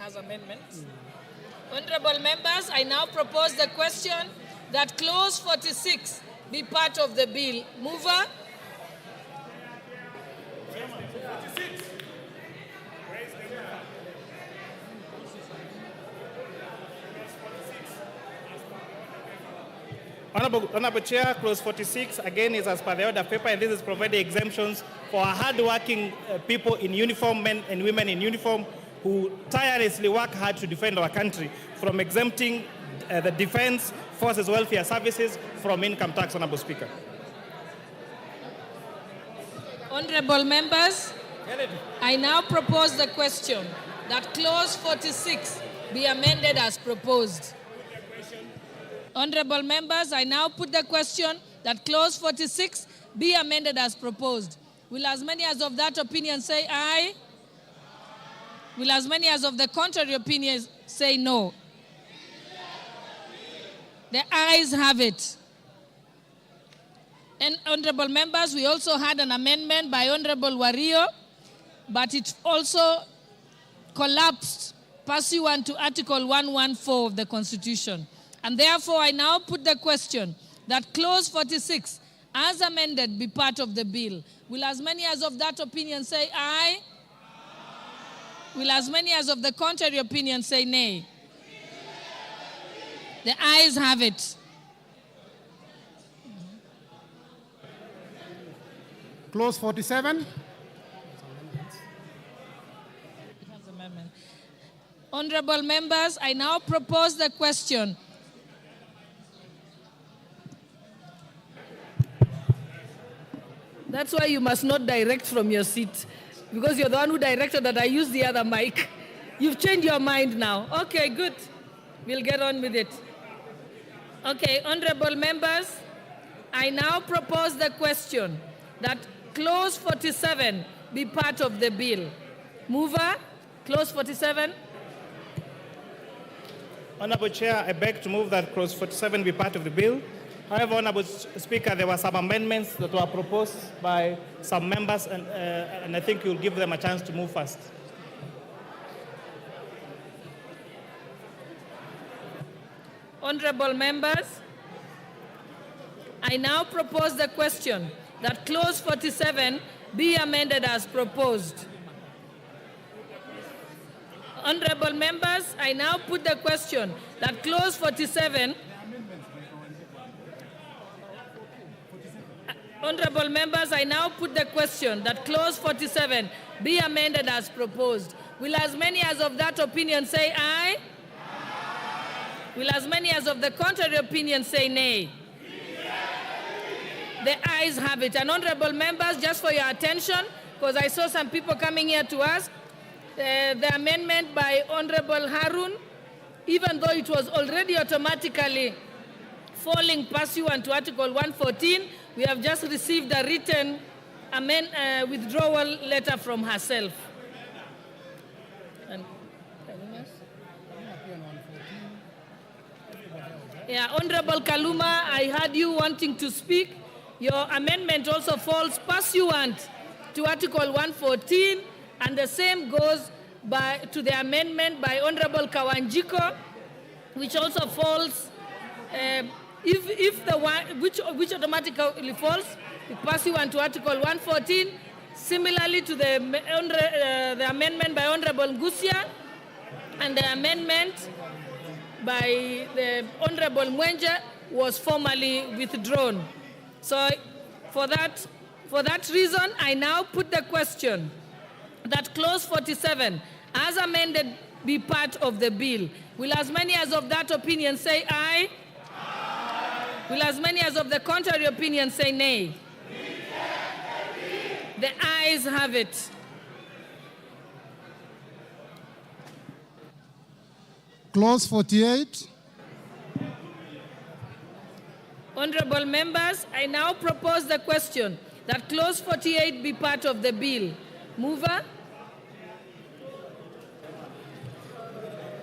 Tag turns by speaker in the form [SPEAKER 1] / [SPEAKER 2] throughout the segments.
[SPEAKER 1] has amendments. Honorable members, I now propose the question that clause 46 be part of the bill. Mover?
[SPEAKER 2] Honorable Chair, clause 46 again is as per the order paper, and this is providing exemptions for hard-working people in uniform, men and women in uniform, who tirelessly work hard to defend our country, from exempting the Defense Forces Welfare Services from income tax, Honorable Speaker.
[SPEAKER 1] Honorable members, I now propose the question that clause 46 be amended as proposed. Honorable members, I now put the question that clause 46 be amended as proposed. Will as many as of that opinion say aye? Will as many as of the contrary opinion say no? The ayes have it. And honorable members, we also had an amendment by Honorable Wario, but it also collapsed pursuant to Article 114 of the Constitution. And therefore, I now put the question that clause 46, as amended, be part of the bill. Will as many as of that opinion say aye? Will as many as of the contrary opinion say nay? The ayes have it.
[SPEAKER 3] Clause 47.
[SPEAKER 1] Honorable members, I now propose the question. That's why you must not direct from your seat, because you're the one who directed that I use the other mic. You've changed your mind now. Okay, good. We'll get on with it. Okay, honorable members, I now propose the question that clause 47 be part of the bill. Mover, clause 47.
[SPEAKER 2] Honorable Chair, I beg to move that clause 47 be part of the bill. However, Honorable Speaker, there were some amendments that were proposed by some members, and I think you'll give them a chance to move first.
[SPEAKER 1] Honorable members, I now propose the question that clause 47 be amended as proposed. Honorable members, I now put the question that clause 47. Honorable members, I now put the question that clause 47 be amended as proposed. Will as many as of that opinion say aye? Will as many as of the contrary opinion say nay? The ayes have it. And honorable members, just for your attention, because I saw some people coming here to ask, the amendment by Honorable Harun, even though it was already automatically falling pursuant to Article 114, we have just received a written withdrawal letter from herself. Yeah, Honorable Kaluma, I heard you wanting to speak. Your amendment also falls pursuant to Article 114, and the same goes to the amendment by Honorable Kawanjiko, which also falls, which automatically falls pursuant to Article 114, similarly to the amendment by Honorable Ngusia, and the amendment by the Honorable Mwenje was formally withdrawn. So for that reason, I now put the question that clause 47, as amended, be part of the bill. Will as many as of that opinion say aye? Aye. Will as many as of the contrary opinion say nay? The ayes have it.
[SPEAKER 3] Clause 48.
[SPEAKER 1] Honorable members, I now propose the question that clause 48 be part of the bill. Mover?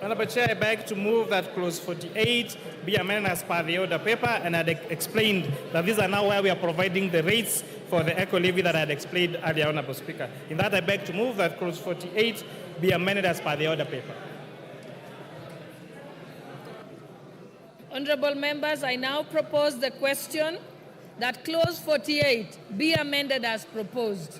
[SPEAKER 2] Honorable Chair, I beg to move that clause 48 be amended as per the order paper, and I had explained that these are now where we are providing the rates for the eco levy that I had explained earlier, Honorable Speaker. In that, I beg to move that clause 48 be amended as per the order paper.
[SPEAKER 1] Honorable members, I now propose the question that clause 48 be amended as proposed.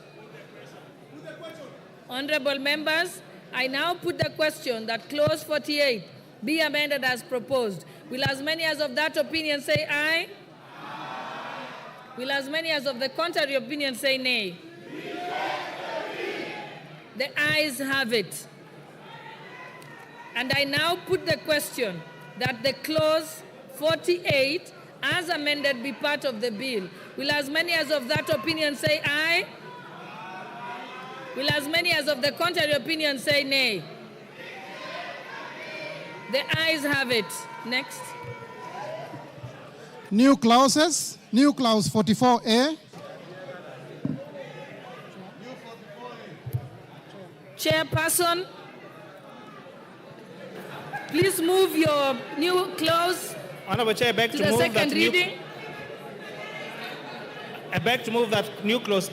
[SPEAKER 1] Honorable members, I now put the question that clause 48 be amended as proposed. Will as many as of that opinion say aye? Aye. Will as many as of the contrary opinion say nay? The ayes have it. And I now put the question that the clause 48 as amended be part of the bill. Will as many as of that opinion say aye? Will as many as of the contrary opinion say nay? The ayes have it. Next.
[SPEAKER 3] New clauses. New clause 44A.
[SPEAKER 1] Chairperson, please move your new clause
[SPEAKER 2] Honorable Chair, I beg
[SPEAKER 1] to
[SPEAKER 2] to
[SPEAKER 1] the
[SPEAKER 2] move
[SPEAKER 1] second
[SPEAKER 2] that
[SPEAKER 1] reading.
[SPEAKER 2] I beg to move that new clause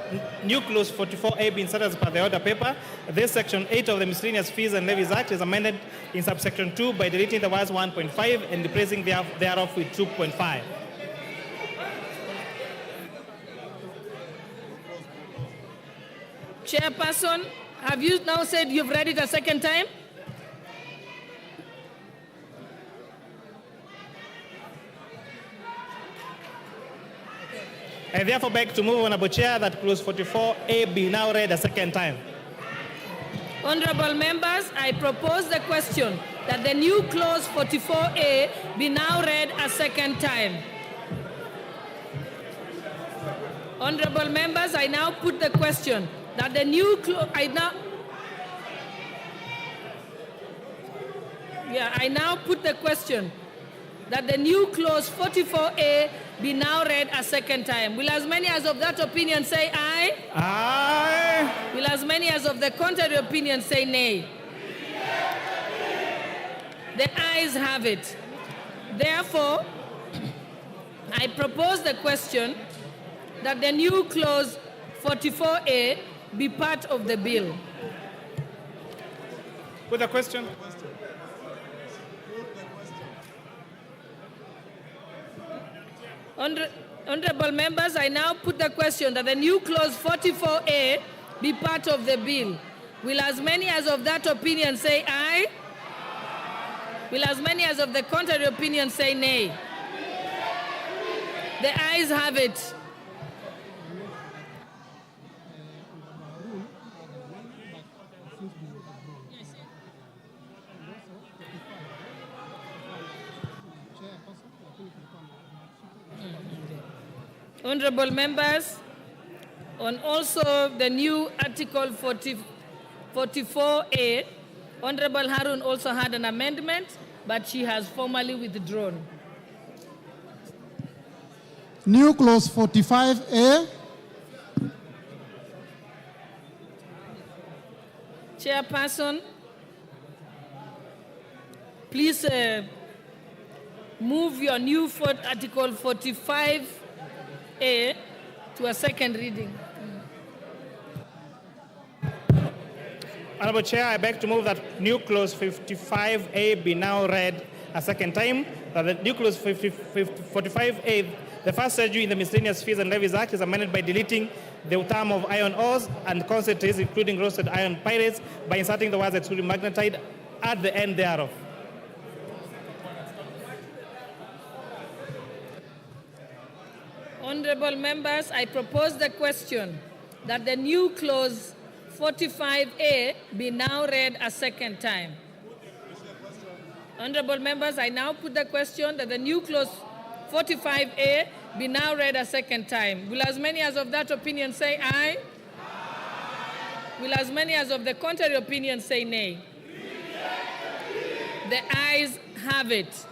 [SPEAKER 2] 44A be inserted as per the order paper. This section 8 of the Miscellaneous Fees and Levies Act is amended in subsection 2 by deleting the words 1.5 and replacing thereof with 2.5.
[SPEAKER 1] Chairperson, have you now said you've read it a second time?
[SPEAKER 2] I therefore beg to move, Honorable Chair, that clause 44A be now read a second time.
[SPEAKER 1] Honorable members, I propose the question that the new clause 44A be now read a second time. Honorable members, I now put the question that the new clause, I now put the question that the new clause 44A be now read a second time. Will as many as of that opinion say aye?
[SPEAKER 2] Aye.
[SPEAKER 1] Will as many as of the contrary opinion say nay? The ayes have it. Therefore, I propose the question that the new clause 44A be part of the bill.
[SPEAKER 2] With the question.
[SPEAKER 1] Honorable members, I now put the question that the new clause 44A be part of the bill. Will as many as of that opinion say aye? Will as many as of the contrary opinion say nay? The ayes have it. Honorable members, on also the new Article 44A, Honorable Harun also had an amendment, but she has formally withdrawn.
[SPEAKER 3] New clause 45A.
[SPEAKER 1] Chairperson, please move your new Article 45A to a second reading.
[SPEAKER 2] Honorable Chair, I beg to move that new clause 55A be now read a second time. That the new clause 45A, the first schedule in the Miscellaneous Fees and Levies Act, is amended by deleting the term of iron ores and concentrates, including roasted iron pyrites, by inserting the words excluding magnetite at the end thereof.
[SPEAKER 1] Honorable members, I propose the question that the new clause 45A be now read a second time. Honorable members, I now put the question that the new clause 45A be now read a second time. Will as many as of that opinion say aye? Aye. Will as many as of the contrary opinion say nay? The ayes have it.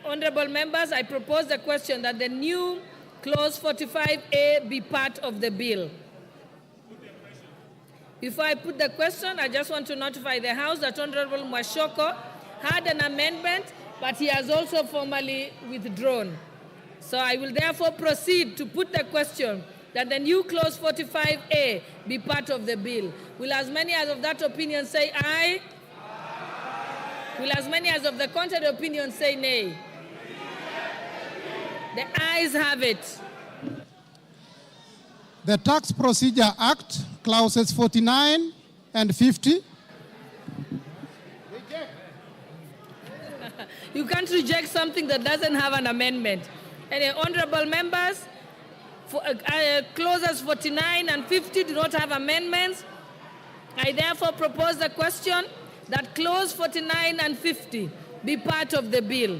[SPEAKER 1] Honorable members, I propose the question that the new clause 45A be part of the bill. Before I put the question, I just want to notify the House that Honorable Mwashoko had an amendment, but he has also formally withdrawn. So I will therefore proceed to put the question that the new clause 45A be part of the bill. Will as many as of that opinion say aye? Aye. Will as many as of the contrary opinion say nay? The ayes have it.
[SPEAKER 3] The Tax Procedure Act, clauses 49 and 50.
[SPEAKER 1] You can't reject something that doesn't have an amendment. Any honorable members, clauses 49 and 50 do not have amendments. I therefore propose the question that clause 49 and 50 be part of the bill.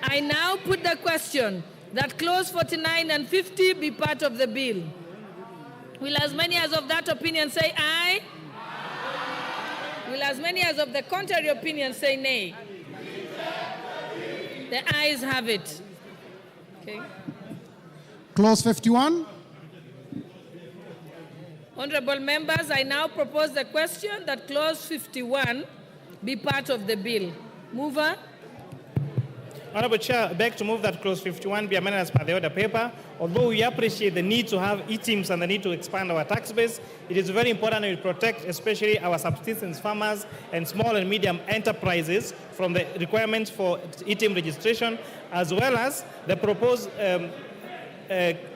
[SPEAKER 1] I now put the question that clause 49 and 50 be part of the bill. Will as many as of that opinion say aye? Will as many as of the contrary opinion say nay? The ayes have it. Okay.
[SPEAKER 3] Clause 51.
[SPEAKER 1] Honorable members, I now propose the question that clause 51 be part of the bill. Mover?
[SPEAKER 2] Honorable Chair, I beg to move that clause 51 be amended as per the order paper. Although we appreciate the need to have e-teams and the need to expand our tax base, it is very important that we protect especially our subsistence farmers and small and medium enterprises from the requirements for e-team registration, as well as the proposed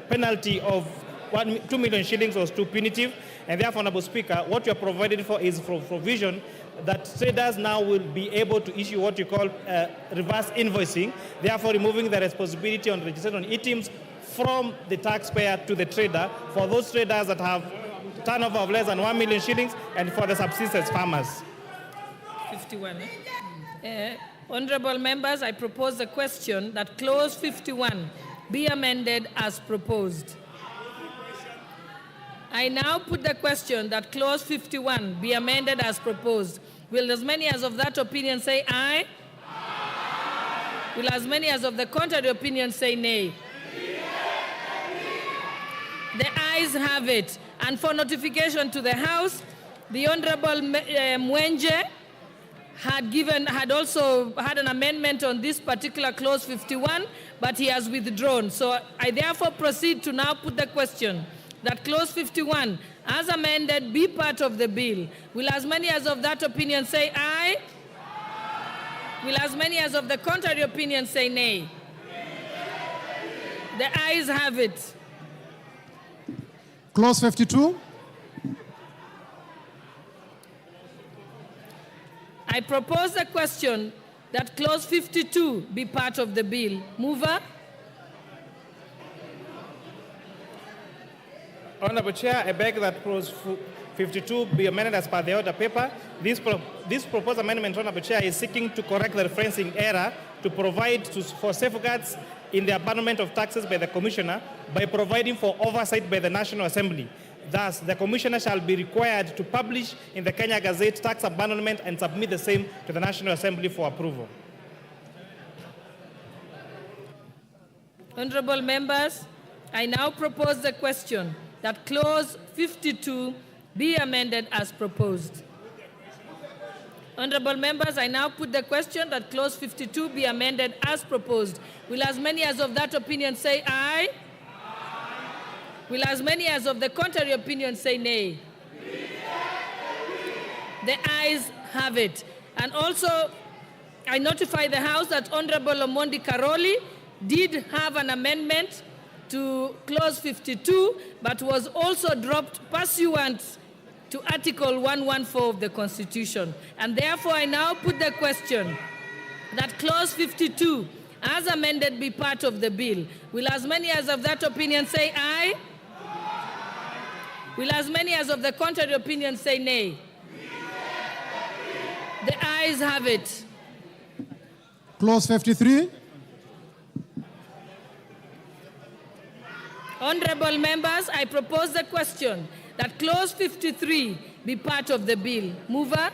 [SPEAKER 2] penalty of 2 million shillings was too punitive. And therefore, Honorable Speaker, what you are provided for is for provision that traders now will be able to issue what you call reverse invoicing, therefore removing the responsibility on registration on e-teams from the taxpayer to the trader for those traders that have turnover of less than 1 million shillings and for the subsistence farmers.
[SPEAKER 1] 51. Honorable members, I propose the question that clause 51 be amended as proposed. I now put the question that clause 51 be amended as proposed. Will as many as of that opinion say aye? Aye. Will as many as of the contrary opinion say nay? The ayes have it. And for notification to the House, the Honorable Mwenje had also had an amendment on this particular clause 51, but he has withdrawn. So I therefore proceed to now put the question that clause 51, as amended, be part of the bill. Will as many as of that opinion say aye? Aye. Will as many as of the contrary opinion say nay? The ayes have it.
[SPEAKER 3] Clause 52.
[SPEAKER 1] I propose the question that clause 52 be part of the bill. Mover?
[SPEAKER 2] Honorable Chair, I beg that clause 52 be amended as per the order paper. This proposed amendment, Honorable Chair, is seeking to correct the referencing error to provide for safeguards in the abandonment of taxes by the Commissioner by providing for oversight by the National Assembly. Thus, the Commissioner shall be required to publish in the Kenya Gazette tax abandonment and submit the same to the National Assembly for approval.
[SPEAKER 1] Honorable members, I now propose the question that clause 52 be amended as proposed. Honorable members, I now put the question that clause 52 be amended as proposed. Will as many as of that opinion say aye? Aye. Will as many as of the contrary opinion say nay? The ayes have it. And also, I notify the House that Honorable Omondi Karoli did have an amendment to clause 52, but was also dropped pursuant to Article 114 of the Constitution. And therefore, I now put the question that clause 52, as amended, be part of the bill. Will as many as of that opinion say aye? Aye. Will as many as of the contrary opinion say nay? The ayes have it.
[SPEAKER 3] Clause 53.
[SPEAKER 1] Honorable members, I propose the question that clause 53 be part of the bill. Mover?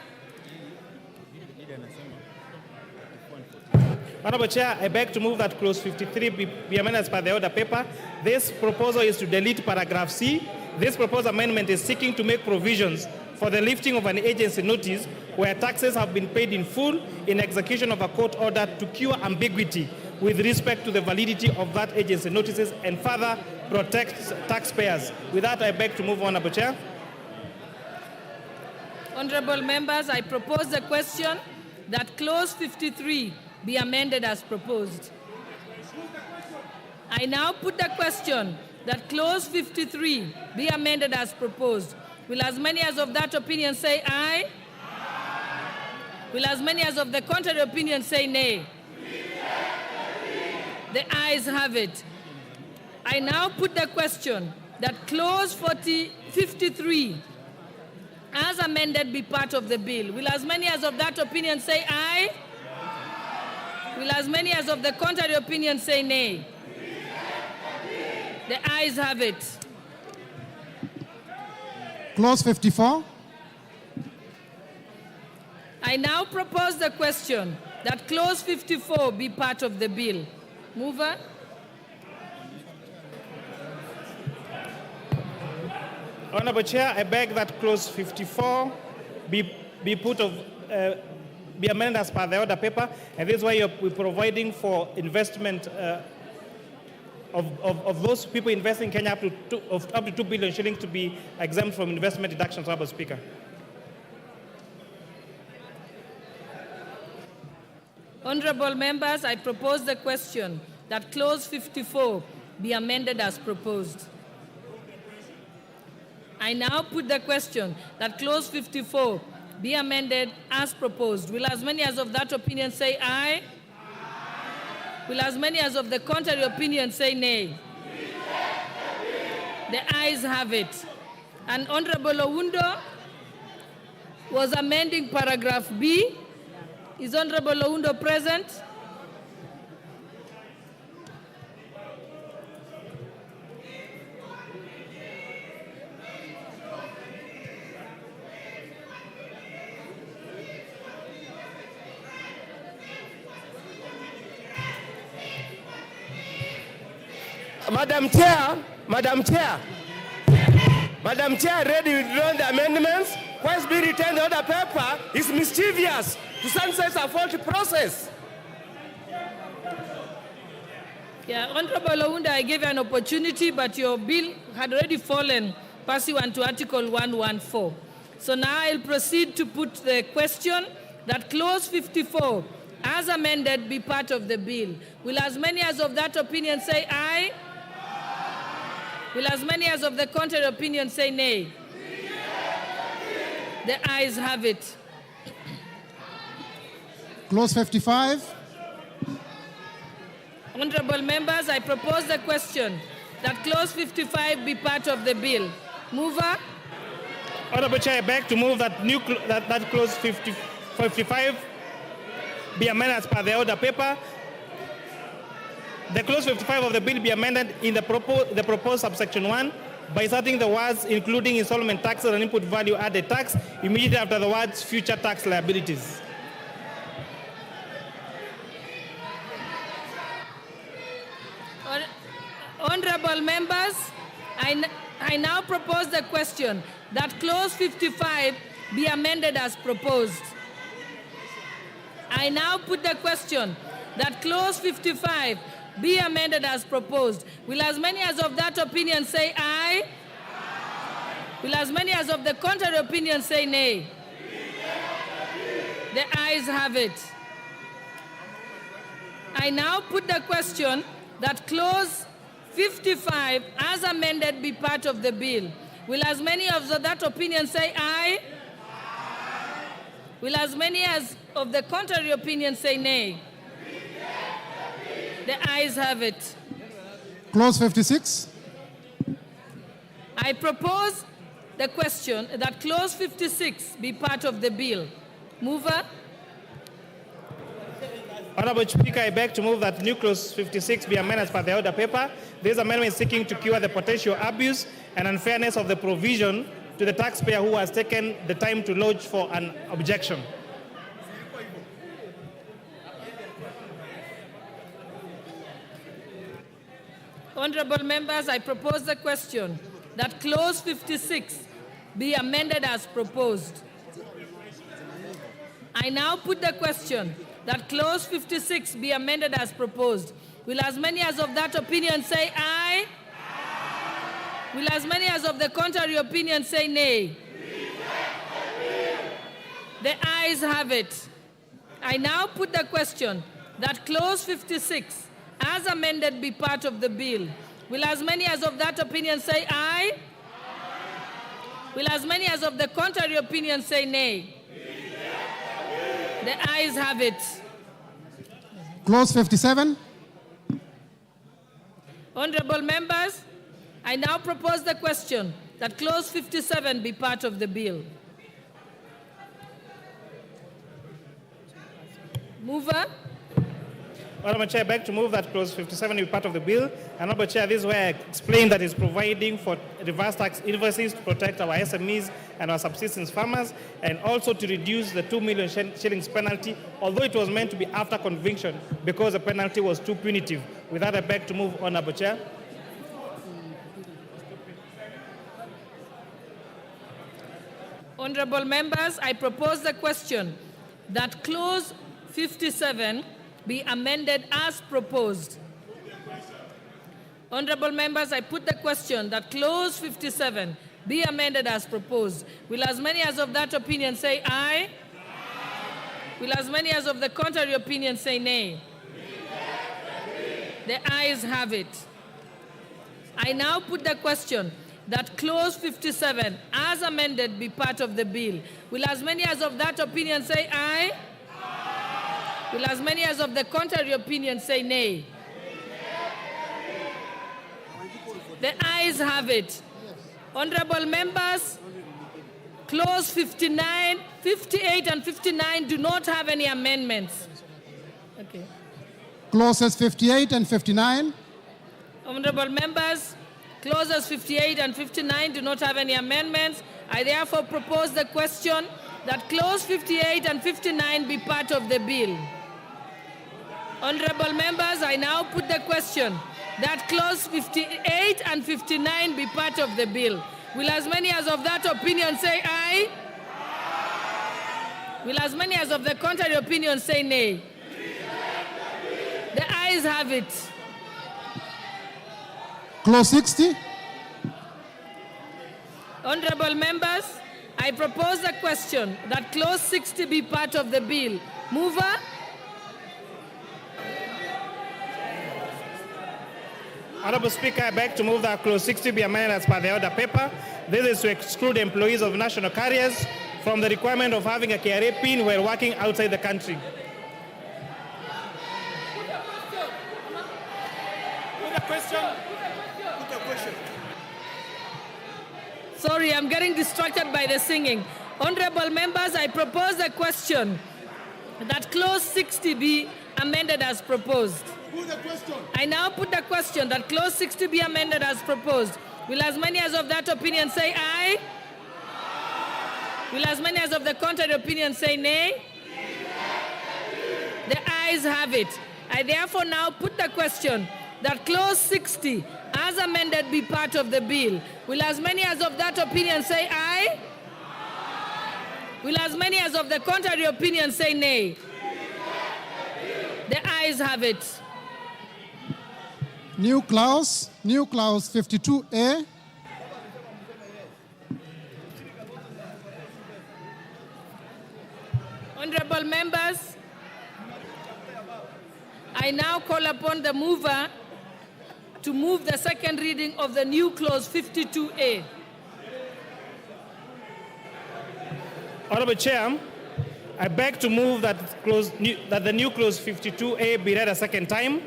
[SPEAKER 2] Honorable Chair, I beg to move that clause 53 be amended as per the order paper. This proposal is to delete paragraph C. This proposed amendment is seeking to make provisions for the lifting of an agency notice where taxes have been paid in full in execution of a court order to cure ambiguity with respect to the validity of that agency notices and further protect taxpayers. With that, I beg to move on, Honorable Chair.
[SPEAKER 1] Honorable members, I propose the question that clause 53 be amended as proposed. I now put the question that clause 53 be amended as proposed. Will as many as of that opinion say aye? Will as many as of the contrary opinion say nay? The ayes have it. I now put the question that clause 53 as amended be part of the bill. Will as many as of that opinion say aye? Will as many as of the contrary opinion say nay? The ayes have it.
[SPEAKER 3] Clause 54.
[SPEAKER 1] I now propose the question that clause 54 be part of the bill. Mover?
[SPEAKER 2] Honorable Chair, I beg that clause 54 be amended as per the order paper, and this is why we're providing for investment of those people investing in Kenya up to 2 billion shillings to be exempt from investment deductions, Honorable Speaker.
[SPEAKER 1] Honorable members, I propose the question that clause 54 be amended as proposed. I now put the question that clause 54 be amended as proposed. Will as many as of that opinion say aye? Will as many as of the contrary opinion say nay? The ayes have it. And Honorable Oundo was amending paragraph B. Is Honorable Oundo present?
[SPEAKER 4] Madam Chair, ready withdrawn the amendments. Once be returned the order paper is mischievous to sunset a faulty process.
[SPEAKER 1] Yeah, Honorable Oundo, I gave you an opportunity, but your bill had already fallen pursuant to Article 114. So now I'll proceed to put the question that clause 54 as amended be part of the bill. Will as many as of that opinion say aye? Will as many as of the contrary opinion say nay? The ayes have it.
[SPEAKER 3] Clause 55.
[SPEAKER 1] Honorable members, I propose the question that clause 55 be part of the bill. Mover?
[SPEAKER 2] Honorable Chair, I beg to move that that clause 55 be amended as per the order paper. The clause 55 of the bill be amended in the proposed subsection 1 by inserting the words including installment taxes and input value added tax immediately after the words future tax liabilities.
[SPEAKER 1] Honorable members, I now propose the question that clause 55 be amended as proposed. I now put the question that clause 55 be amended as proposed. Will as many as of that opinion say aye? Will as many as of the contrary opinion say nay? The ayes have it. I now put the question that clause 55 as amended be part of the bill. Will as many of that opinion say aye? Will as many as of the contrary opinion say nay? The ayes have it.
[SPEAKER 3] Clause 56.
[SPEAKER 1] I propose the question that clause 56 be part of the bill. Mover?
[SPEAKER 2] Honorable Speaker, I beg to move that new clause 56 be amended as per the order paper. This amendment is seeking to cure the potential abuse and unfairness of the provision to the taxpayer who has taken the time to lodge for an objection.
[SPEAKER 1] Honorable members, I propose the question that clause 56 be amended as proposed. I now put the question that clause 56 be amended as proposed. Will as many as of that opinion say aye? Will as many as of the contrary opinion say nay? The ayes have it. I now put the question that clause 56, as amended, be part of the bill. Will as many as of that opinion say aye? Will as many as of the contrary opinion say nay? The ayes have it.
[SPEAKER 3] Clause 57.
[SPEAKER 1] Honorable members, I now propose the question that clause 57 be part of the bill. Mover?
[SPEAKER 2] Honorable Chair, I beg to move that clause 57 be part of the bill. Honorable Chair, this is where I explained that it's providing for reverse tax invoices to protect our SMEs and our subsistence farmers, and also to reduce the 2 million shillings penalty, although it was meant to be after conviction because the penalty was too punitive. With that, I beg to move, Honorable Chair.
[SPEAKER 1] Honorable members, I propose the question that clause 57 be amended as proposed. Honorable members, I put the question that clause 57 be amended as proposed. Will as many as of that opinion say aye? Will as many as of the contrary opinion say nay? The ayes have it. I now put the question that clause 57 as amended be part of the bill. Will as many as of that opinion say aye? Will as many as of the contrary opinion say nay? The ayes have it. Honorable members, clause 59, 58 and 59 do not have any amendments. Okay.
[SPEAKER 3] Clauses 58 and 59.
[SPEAKER 1] Honorable members, clauses 58 and 59 do not have any amendments. I therefore propose the question that clause 58 and 59 be part of the bill. Honorable members, I now put the question that clause 58 and 59 be part of the bill. Will as many as of that opinion say aye? Will as many as of the contrary opinion say nay? The ayes have it.
[SPEAKER 3] Clause 60.
[SPEAKER 1] Honorable members, I propose the question that clause 60 be part of the bill. Mover?
[SPEAKER 2] Honorable Speaker, I beg to move that clause 60 be amended as per the order paper. This is to exclude employees of national carriers from the requirement of having a KRA PIN while working outside the country.
[SPEAKER 1] Sorry, I'm getting distracted by the singing. Honorable members, I propose a question that clause 60 be amended as proposed. I now put the question that clause 60 be amended as proposed. Will as many as of that opinion say aye? Will as many as of the contrary opinion say nay? The ayes have it. I therefore now put the question that clause 60 as amended be part of the bill. Will as many as of that opinion say aye? Will as many as of the contrary opinion say nay? The ayes have it.
[SPEAKER 3] New clause 52A.
[SPEAKER 1] Honorable members, I now call upon the mover to move the second reading of the new clause 52A.
[SPEAKER 2] Honorable Chair, I beg to move that the new clause 52A be read a second time.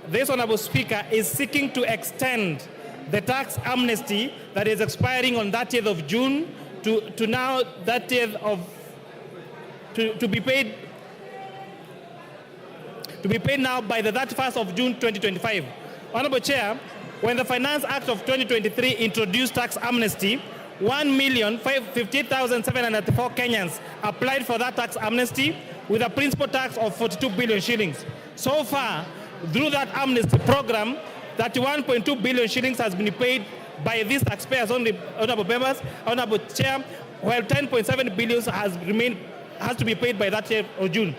[SPEAKER 2] This Honorable Speaker is seeking to extend the tax amnesty that is expiring on 30th of June to now 30th of to be paid now by the 31st of June 2025. Honorable Chair, when the Finance Act of 2023 introduced tax amnesty, 1,058,794 Kenyans applied for that tax amnesty with a principal tax of 42 billion shillings. So far, through that amnesty program, 31.2 billion shillings has been paid by these taxpayers only, Honorable members, Honorable Chair, while 10.7 billion has to be paid by that year of June.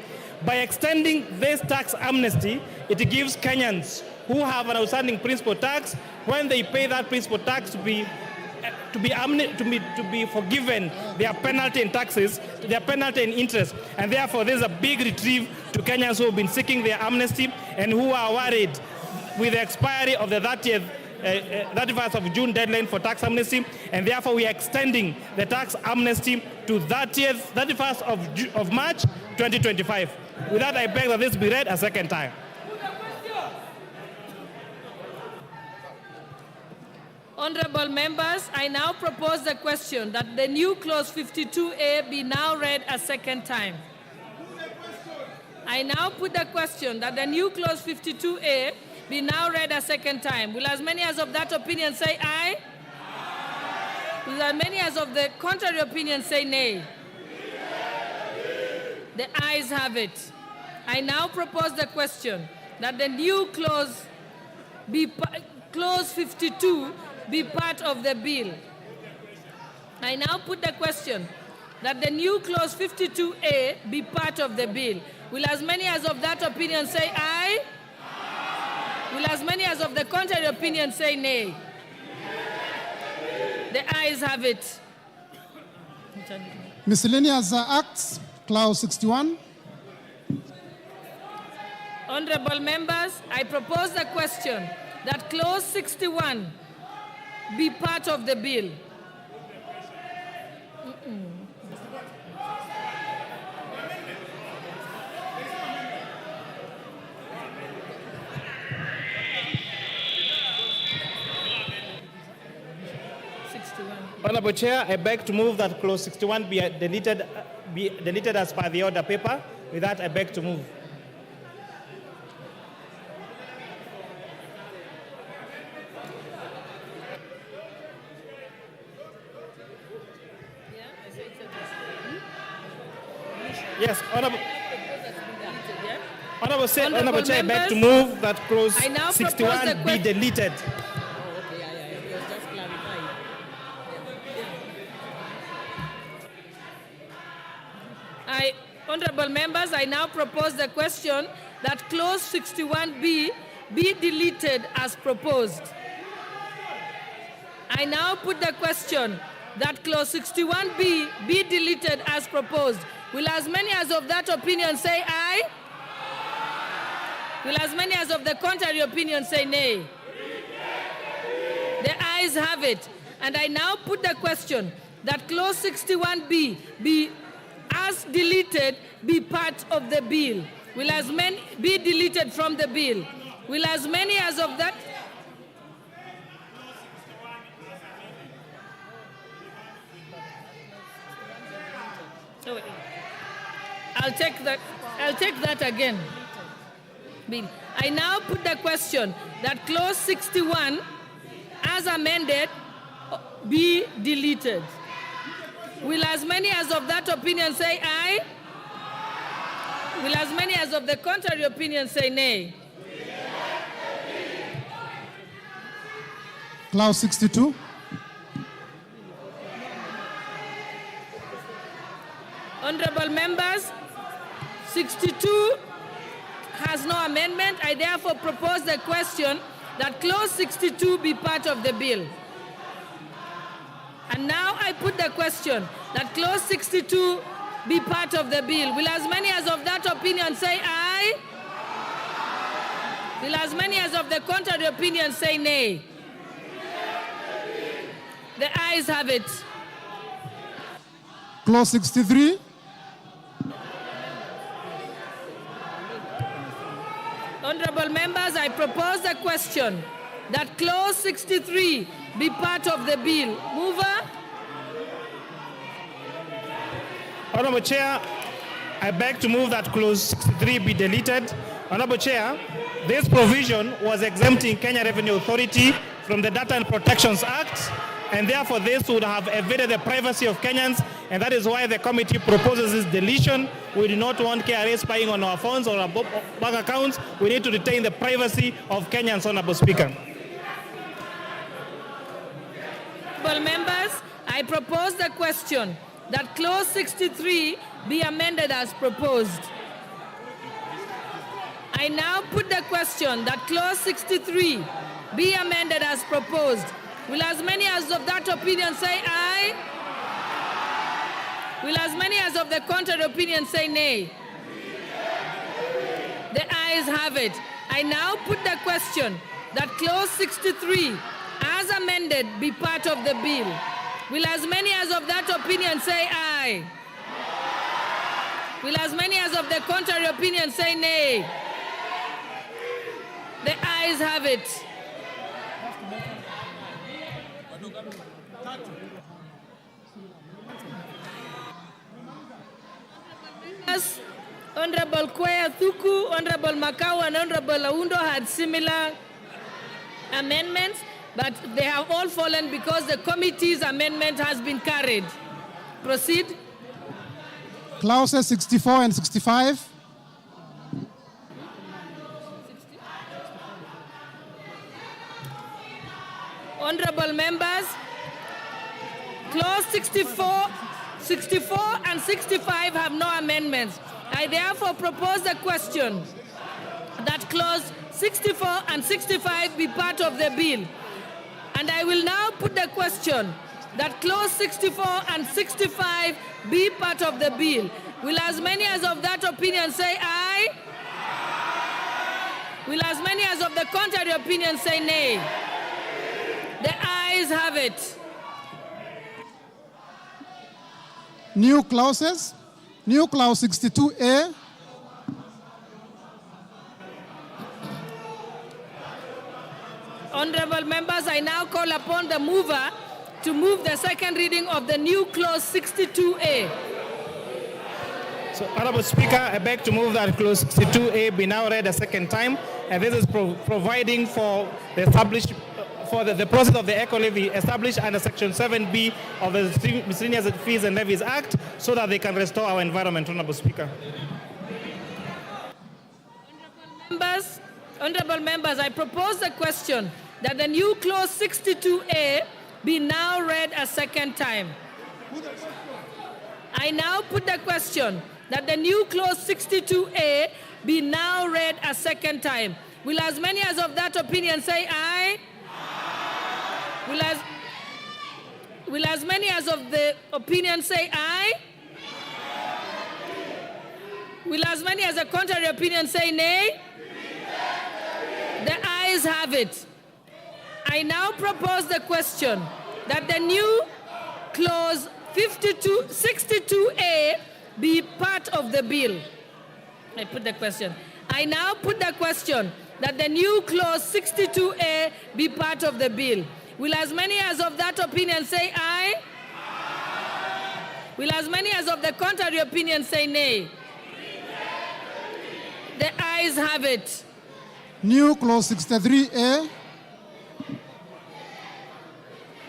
[SPEAKER 2] By extending this tax amnesty, it gives Kenyans who have an outstanding principal tax, when they pay that principal tax to be forgiven their penalty and taxes, their penalty and interest. And therefore, there's a big reprieve to Kenyans who have been seeking their amnesty and who are worried with the expiry of the 31st of June deadline for tax amnesty, and therefore we are extending the tax amnesty to 31st of March 2025. With that, I beg that this be read a second time.
[SPEAKER 1] Honorable members, I now propose the question that the new clause 52A be now read a second time. I now put the question that the new clause 52A be now read a second time. Will as many as of that opinion say aye? Will as many as of the contrary opinion say nay? The ayes have it. I now propose the question that the new clause 52 be part of the bill. I now put the question that the new clause 52A be part of the bill. Will as many as of that opinion say aye? Will as many as of the contrary opinion say nay? The ayes have it.
[SPEAKER 3] Miscellaneous Acts, Clause 61.
[SPEAKER 1] Honorable members, I propose the question that Clause 61 be part of the bill.
[SPEAKER 2] Honorable Chair, I beg to move that Clause 61 be deleted as per the order paper. With that, I beg to move. Yes, Honorable Chair, I beg to move that Clause 61 be deleted.
[SPEAKER 1] Honorable members, I now propose the question that Clause 61B be deleted as proposed. I now put the question that Clause 61B be deleted as proposed. Will as many as of that opinion say aye? Will as many as of the contrary opinion say nay? The ayes have it. And I now put the question that Clause 61B be as deleted be part of the bill. Will as many be deleted from the bill? Will as many as of that? Oh, I'll take that again. Bill. I now put the question that Clause 61 as amended be deleted. Will as many as of that opinion say aye? Will as many as of the contrary opinion say nay?
[SPEAKER 3] Clause 62.
[SPEAKER 1] Honorable members, 62 has no amendment. I therefore propose the question that Clause 62 be part of the bill. And now I put the question that Clause 62 be part of the bill. Will as many as of that opinion say aye? Will as many as of the contrary opinion say nay? The ayes have it.
[SPEAKER 3] Clause 63.
[SPEAKER 1] Honorable members, I propose the question that Clause 63 be part of the bill. Mover?
[SPEAKER 2] Honorable Chair, I beg to move that Clause 63 be deleted. Honorable Chair, this provision was exempting Kenya Revenue Authority from the Data and Protections Act, and therefore this would have evaded the privacy of Kenyans, and that is why the committee proposes this deletion. We do not want KRA spying on our phones or our bank accounts. We need to retain the privacy of Kenyans, Honorable Speaker.
[SPEAKER 1] Honorable members, I propose the question that Clause 63 be amended as proposed. I now put the question that Clause 63 be amended as proposed. Will as many as of that opinion say aye? Will as many as of the contrary opinion say nay? The ayes have it. I now put the question that clause 63 as amended be part of the bill. Will as many as of that opinion say aye? Will as many as of the contrary opinion say nay? The ayes have it. Honorable Kwea Thuku, Honorable Makau, and Honorable Aundo had similar amendments, but they have all fallen because the committee's amendment has been carried. Proceed.
[SPEAKER 3] Clauses 64 and 65.
[SPEAKER 1] Honorable members, clause 64 and 65 have no amendments. I therefore propose the question that clause 64 and 65 be part of the bill. And I will now put the question that clause 64 and 65 be part of the bill. Will as many as of that opinion say aye? Will as many as of the contrary opinion say nay? The ayes have it.
[SPEAKER 3] New clauses. New clause 62A.
[SPEAKER 1] Honorable members, I now call upon the mover to move the second reading of the new clause 62A.
[SPEAKER 2] So, Honorable Speaker, I beg to move that clause 62A be now read a second time, and this is providing for the the process of the eco levy established under Section 7B of the Miscellaneous Fees and Levies Act, so that they can restore our environment, Honorable Speaker.
[SPEAKER 1] Honorable members, I propose the question that the new clause 62A be now read a second time. I now put the question that the new clause 62A be now read a second time. Will as many as of that opinion say aye? Will as many as of the opinion say aye? Will as many as the contrary opinion say nay? The ayes have it. I now propose the question that the new clause 62A be part of the bill. I put the question. I now put the question that the new clause 62A be part of the bill. Will as many as of that opinion say aye? Will as many as of the contrary opinion say nay? The ayes have it.
[SPEAKER 3] New clause 63A.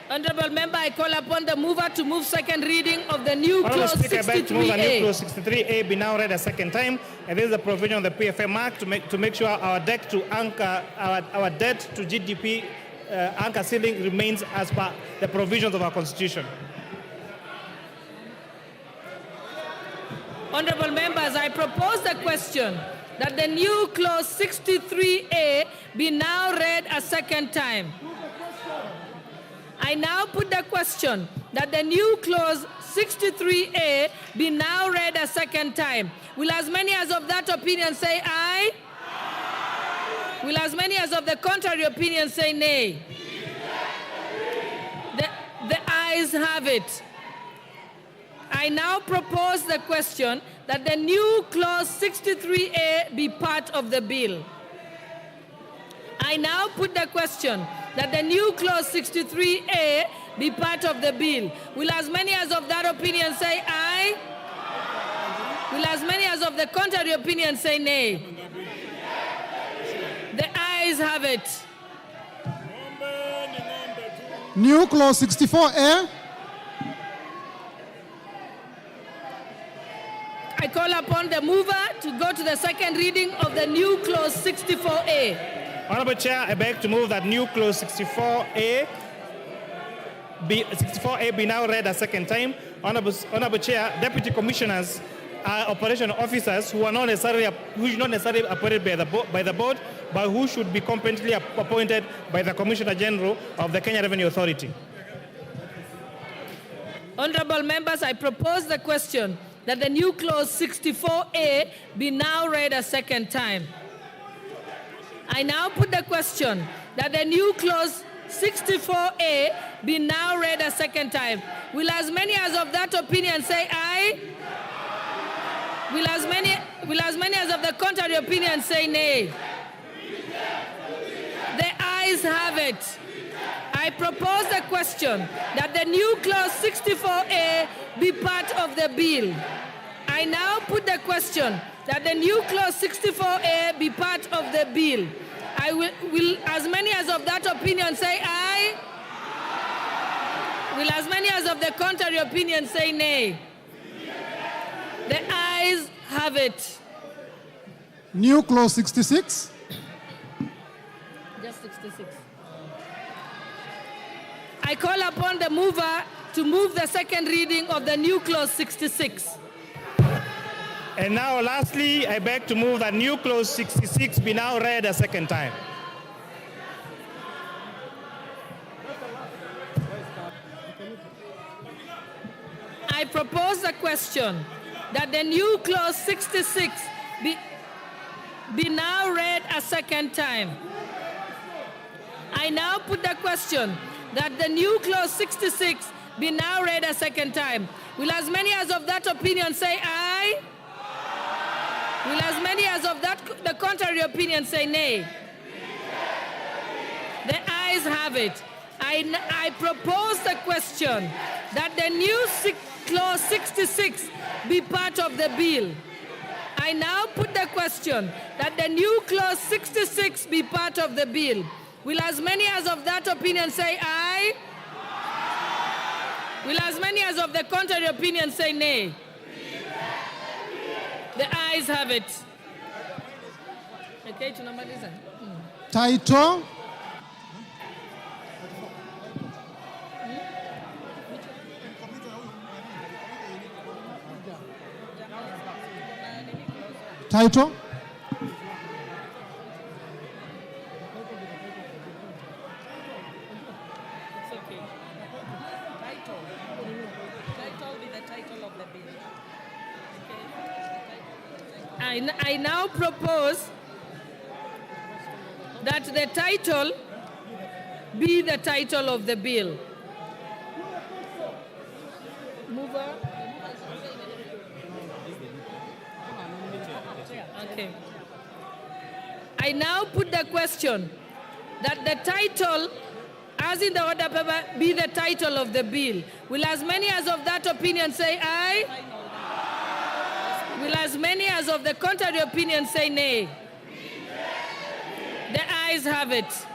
[SPEAKER 1] Honorable member, I call upon the mover to move second reading of the new clause 63A.
[SPEAKER 2] I beg to move the new clause 63A be now read a second time, and this is a provision of the PFM Act to make sure our debt to GDP anchor ceiling remains as per the provisions of our Constitution.
[SPEAKER 1] Honorable members, I propose the question that the new clause 63A be now read a second time. I now put the question that the new clause 63A be now read a second time. Will as many as of that opinion say aye? Will as many as of the contrary opinion say nay? The ayes have it. I now propose the question that the new clause 63A be part of the bill. I now put the question that the new clause 63A be part of the bill. Will as many as of that opinion say aye? Will as many as of the contrary opinion say nay? The ayes have it.
[SPEAKER 3] New clause 64A.
[SPEAKER 1] I call upon the mover to go to the second reading of the new clause 64A.
[SPEAKER 2] Honorable Chair, I beg to move that new clause 64A be now read a second time. Honorable Chair, deputy commissioners are operational officers who should not necessarily appointed by the board, but who should be competently appointed by the Commissioner General of the Kenya Revenue Authority.
[SPEAKER 1] Honorable members, I propose the question that the new clause 64A be now read a second time. I now put the question that the new clause 64A be now read a second time. Will as many as of that opinion say aye? Will as many as of the contrary opinion say nay? The ayes have it. I propose the question that the new clause 64A be part of the bill. I now put the question that the new clause 64A be part of the bill. I will as many as of that opinion say aye? Will as many as of the contrary opinion say nay? The ayes have it.
[SPEAKER 3] New clause 66.
[SPEAKER 1] Just 66. I call upon the mover to move the second reading of the new clause 66.
[SPEAKER 2] And now, lastly, I beg to move that new clause 66 be now read a second time.
[SPEAKER 1] I propose the question that the new clause 66 be now read a second time. I now put the question that the new clause 66 be now read a second time. Will as many as of that opinion say aye? Will as many as of that the contrary opinion say nay? The ayes have it. I propose the question that the new clause 66 be part of the bill. I now put the question that the new clause 66 be part of the bill. Will as many as of that opinion say aye? Will as many as of the contrary opinion say nay? The ayes have it. Okay, tunamaliza.
[SPEAKER 3] Title. Title.
[SPEAKER 1] It's okay. Title be the title of the bill. Okay. I now propose that the title be the title of the bill. Mover. Okay. I now put the question that the title, as in the order paper, be the title of the bill. Will as many as of that opinion say aye? Will as many as of the contrary opinion say nay? The ayes have it.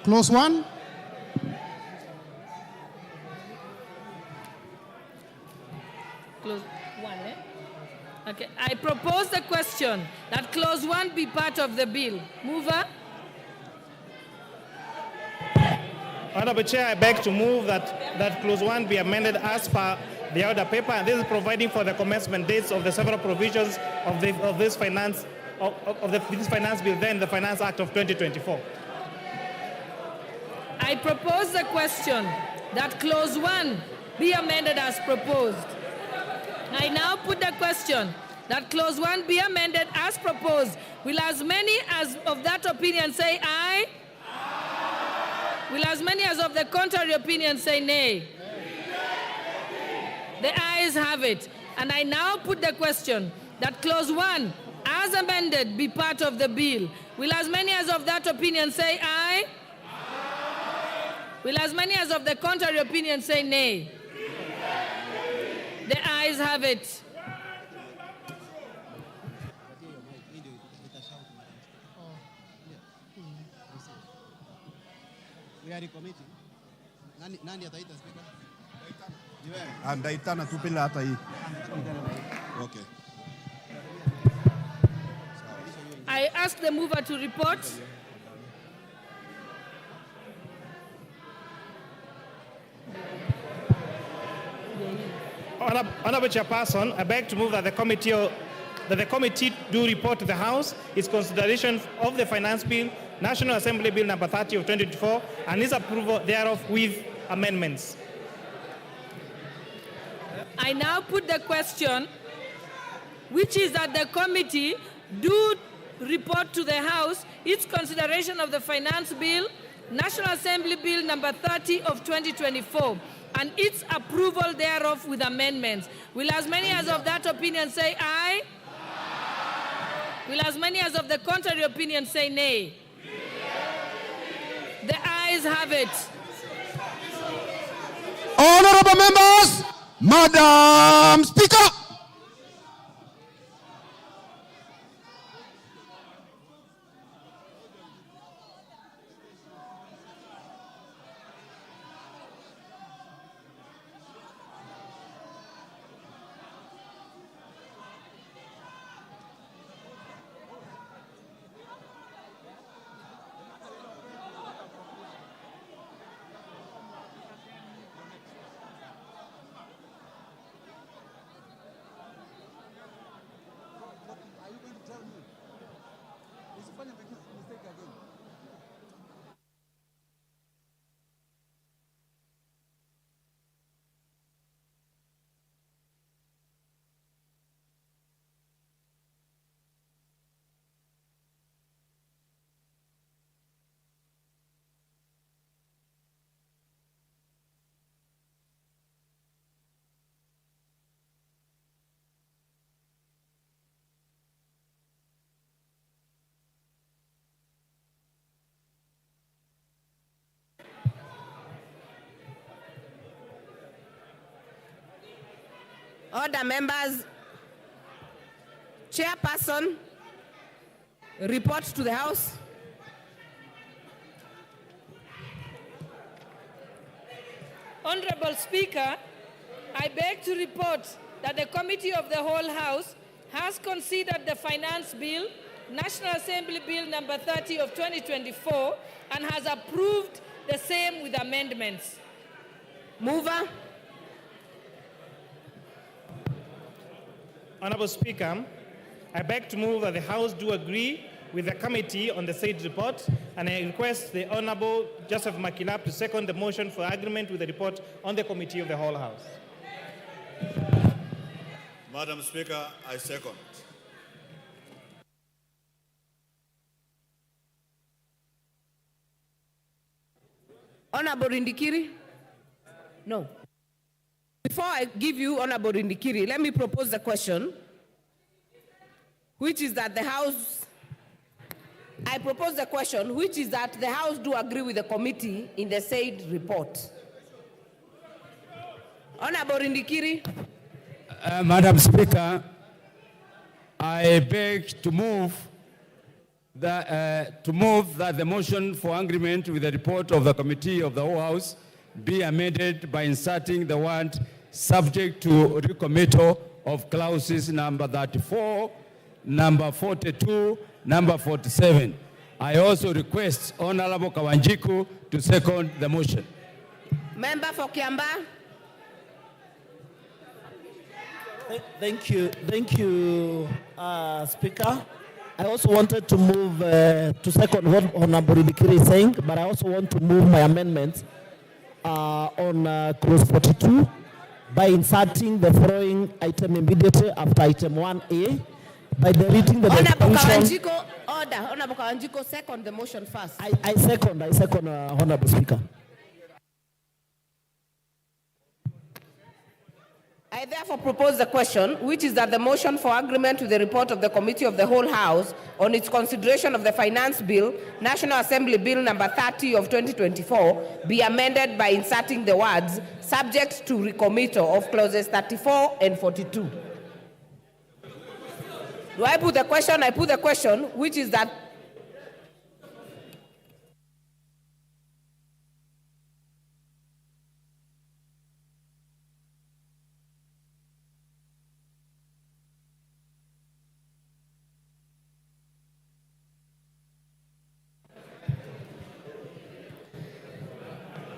[SPEAKER 3] Clause 1.
[SPEAKER 1] Clause 1, eh? Okay, I propose the question that clause 1 be part of the bill. Mover?
[SPEAKER 2] Honorable Chair, I beg to move that clause 1 be amended as per the order paper, and this is providing for the commencement dates of the several provisions of this finance bill, then the Finance Act of 2024.
[SPEAKER 1] I propose the question that clause 1 be amended as proposed. I now put the question that clause 1 be amended as proposed. Will as many as of that opinion say aye? Will as many as of the contrary opinion say nay? The ayes have it. And I now put the question that clause 1 as amended be part of the bill. Will as many as of that opinion say aye? Will as many as of the contrary opinion say nay? The ayes have it.
[SPEAKER 5] We are recommitting. Nani ataita speaker? Ndaitana tu bila hata hii. Okay.
[SPEAKER 1] I ask the mover to report.
[SPEAKER 2] Honorable Chairperson, I beg to move that the committee do report to the House its consideration of the Finance Bill, National Assembly Bill number 30 of 2024, and its approval thereof with amendments.
[SPEAKER 1] I now put the question, which is that the committee do report to the House its consideration of the Finance Bill, National Assembly Bill number 30 of 2024, and its approval thereof with amendments. Will as many as of that opinion say aye? Will as many as of the contrary opinion say nay? The ayes have it.
[SPEAKER 3] Honorable members, Madam Speaker.
[SPEAKER 6] Order, members. Chairperson, report to the House.
[SPEAKER 1] Honorable Speaker, I beg to report that the Committee of the Whole House has considered the Finance Bill, National Assembly Bill number 30 of 2024, and has approved the same with amendments.
[SPEAKER 6] Mover.
[SPEAKER 2] Honorable Speaker, I beg to move that the House do agree with the committee on the said report, and I request the Honorable Joseph Makilap to second the motion for agreement with the report on the Committee of the Whole House.
[SPEAKER 7] Madam Speaker, I second.
[SPEAKER 6] Honorable Indikiri? No. Before I give you Honorable Indikiri, let me propose the question, which is that the House, I propose the question, which is that the House do agree with the committee in the said report. Honorable Indikiri?
[SPEAKER 8] Madam Speaker, I beg to move that the motion for agreement with the report of the Committee of the Whole House be amended by inserting the word subject to recommittal of clauses number 34, number 42, number 47. I also request Honorable Kawanjiku to second the motion.
[SPEAKER 6] Member for Kiamba?
[SPEAKER 9] Thank you, Speaker. I also wanted to move to second what Honorable Indikiri is saying, but I also want to move my amendment on clause 42 by inserting the following item immediately after item 1A by deleting the
[SPEAKER 6] Honorable
[SPEAKER 9] definition.
[SPEAKER 6] Kawanjiku, order. Honorable Kawanjiku, second the motion first.
[SPEAKER 9] I second, Honorable Speaker.
[SPEAKER 6] I therefore propose the question, which is that the motion for agreement with the report of the Committee of the Whole House on its consideration of the Finance Bill, National Assembly Bill number 30 of 2024, be amended by inserting the words subject to recommittal of clauses 34 and 42. Do I put the question? I put the question, which is that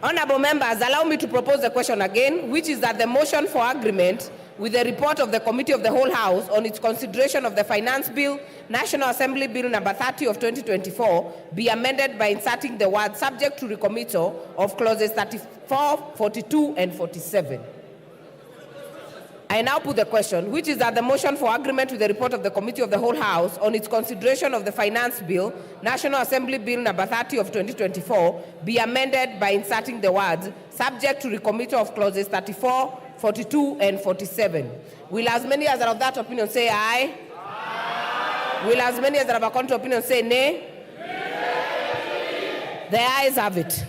[SPEAKER 6] Honorable members, allow me to propose the question again, which is that the motion for agreement with the report of the Committee of the Whole House on its consideration of the Finance Bill, National Assembly Bill number 30 of 2024, be amended by inserting the word subject to recommittal of clauses 34, 42, and 47. I now put the question, which is that the motion for agreement with the report of the Committee of the Whole House on its consideration of the Finance Bill, National Assembly Bill number 30 of 2024, be amended by inserting the words, subject to recommittal of clauses 34, 42, and 47. Will as many as are of that opinion say aye? Aye. Will as many as are of a contrary opinion say nay? Nay. The ayes have it.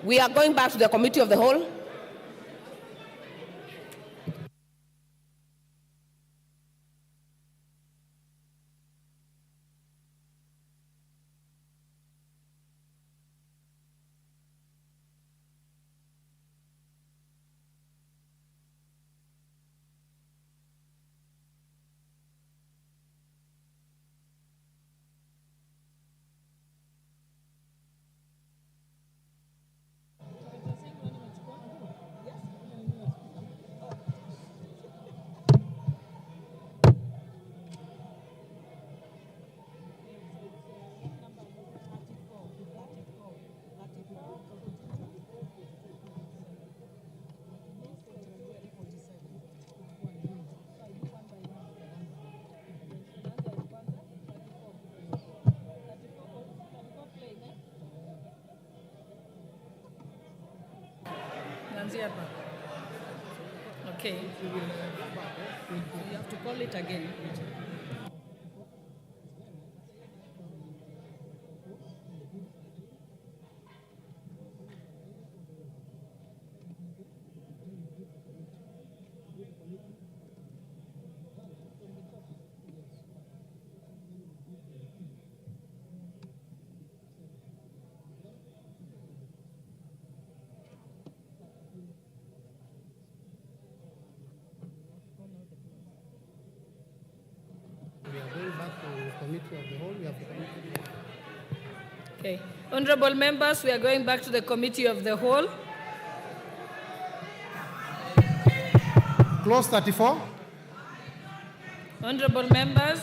[SPEAKER 6] We are going back to the Committee of the Whole.
[SPEAKER 1] Okay. You have to call it again.
[SPEAKER 5] Committee of the Whole, we have the Committee.
[SPEAKER 1] Okay. Honorable members, we are going back to the Committee of the Whole.
[SPEAKER 3] Clause 34.
[SPEAKER 1] Honorable members,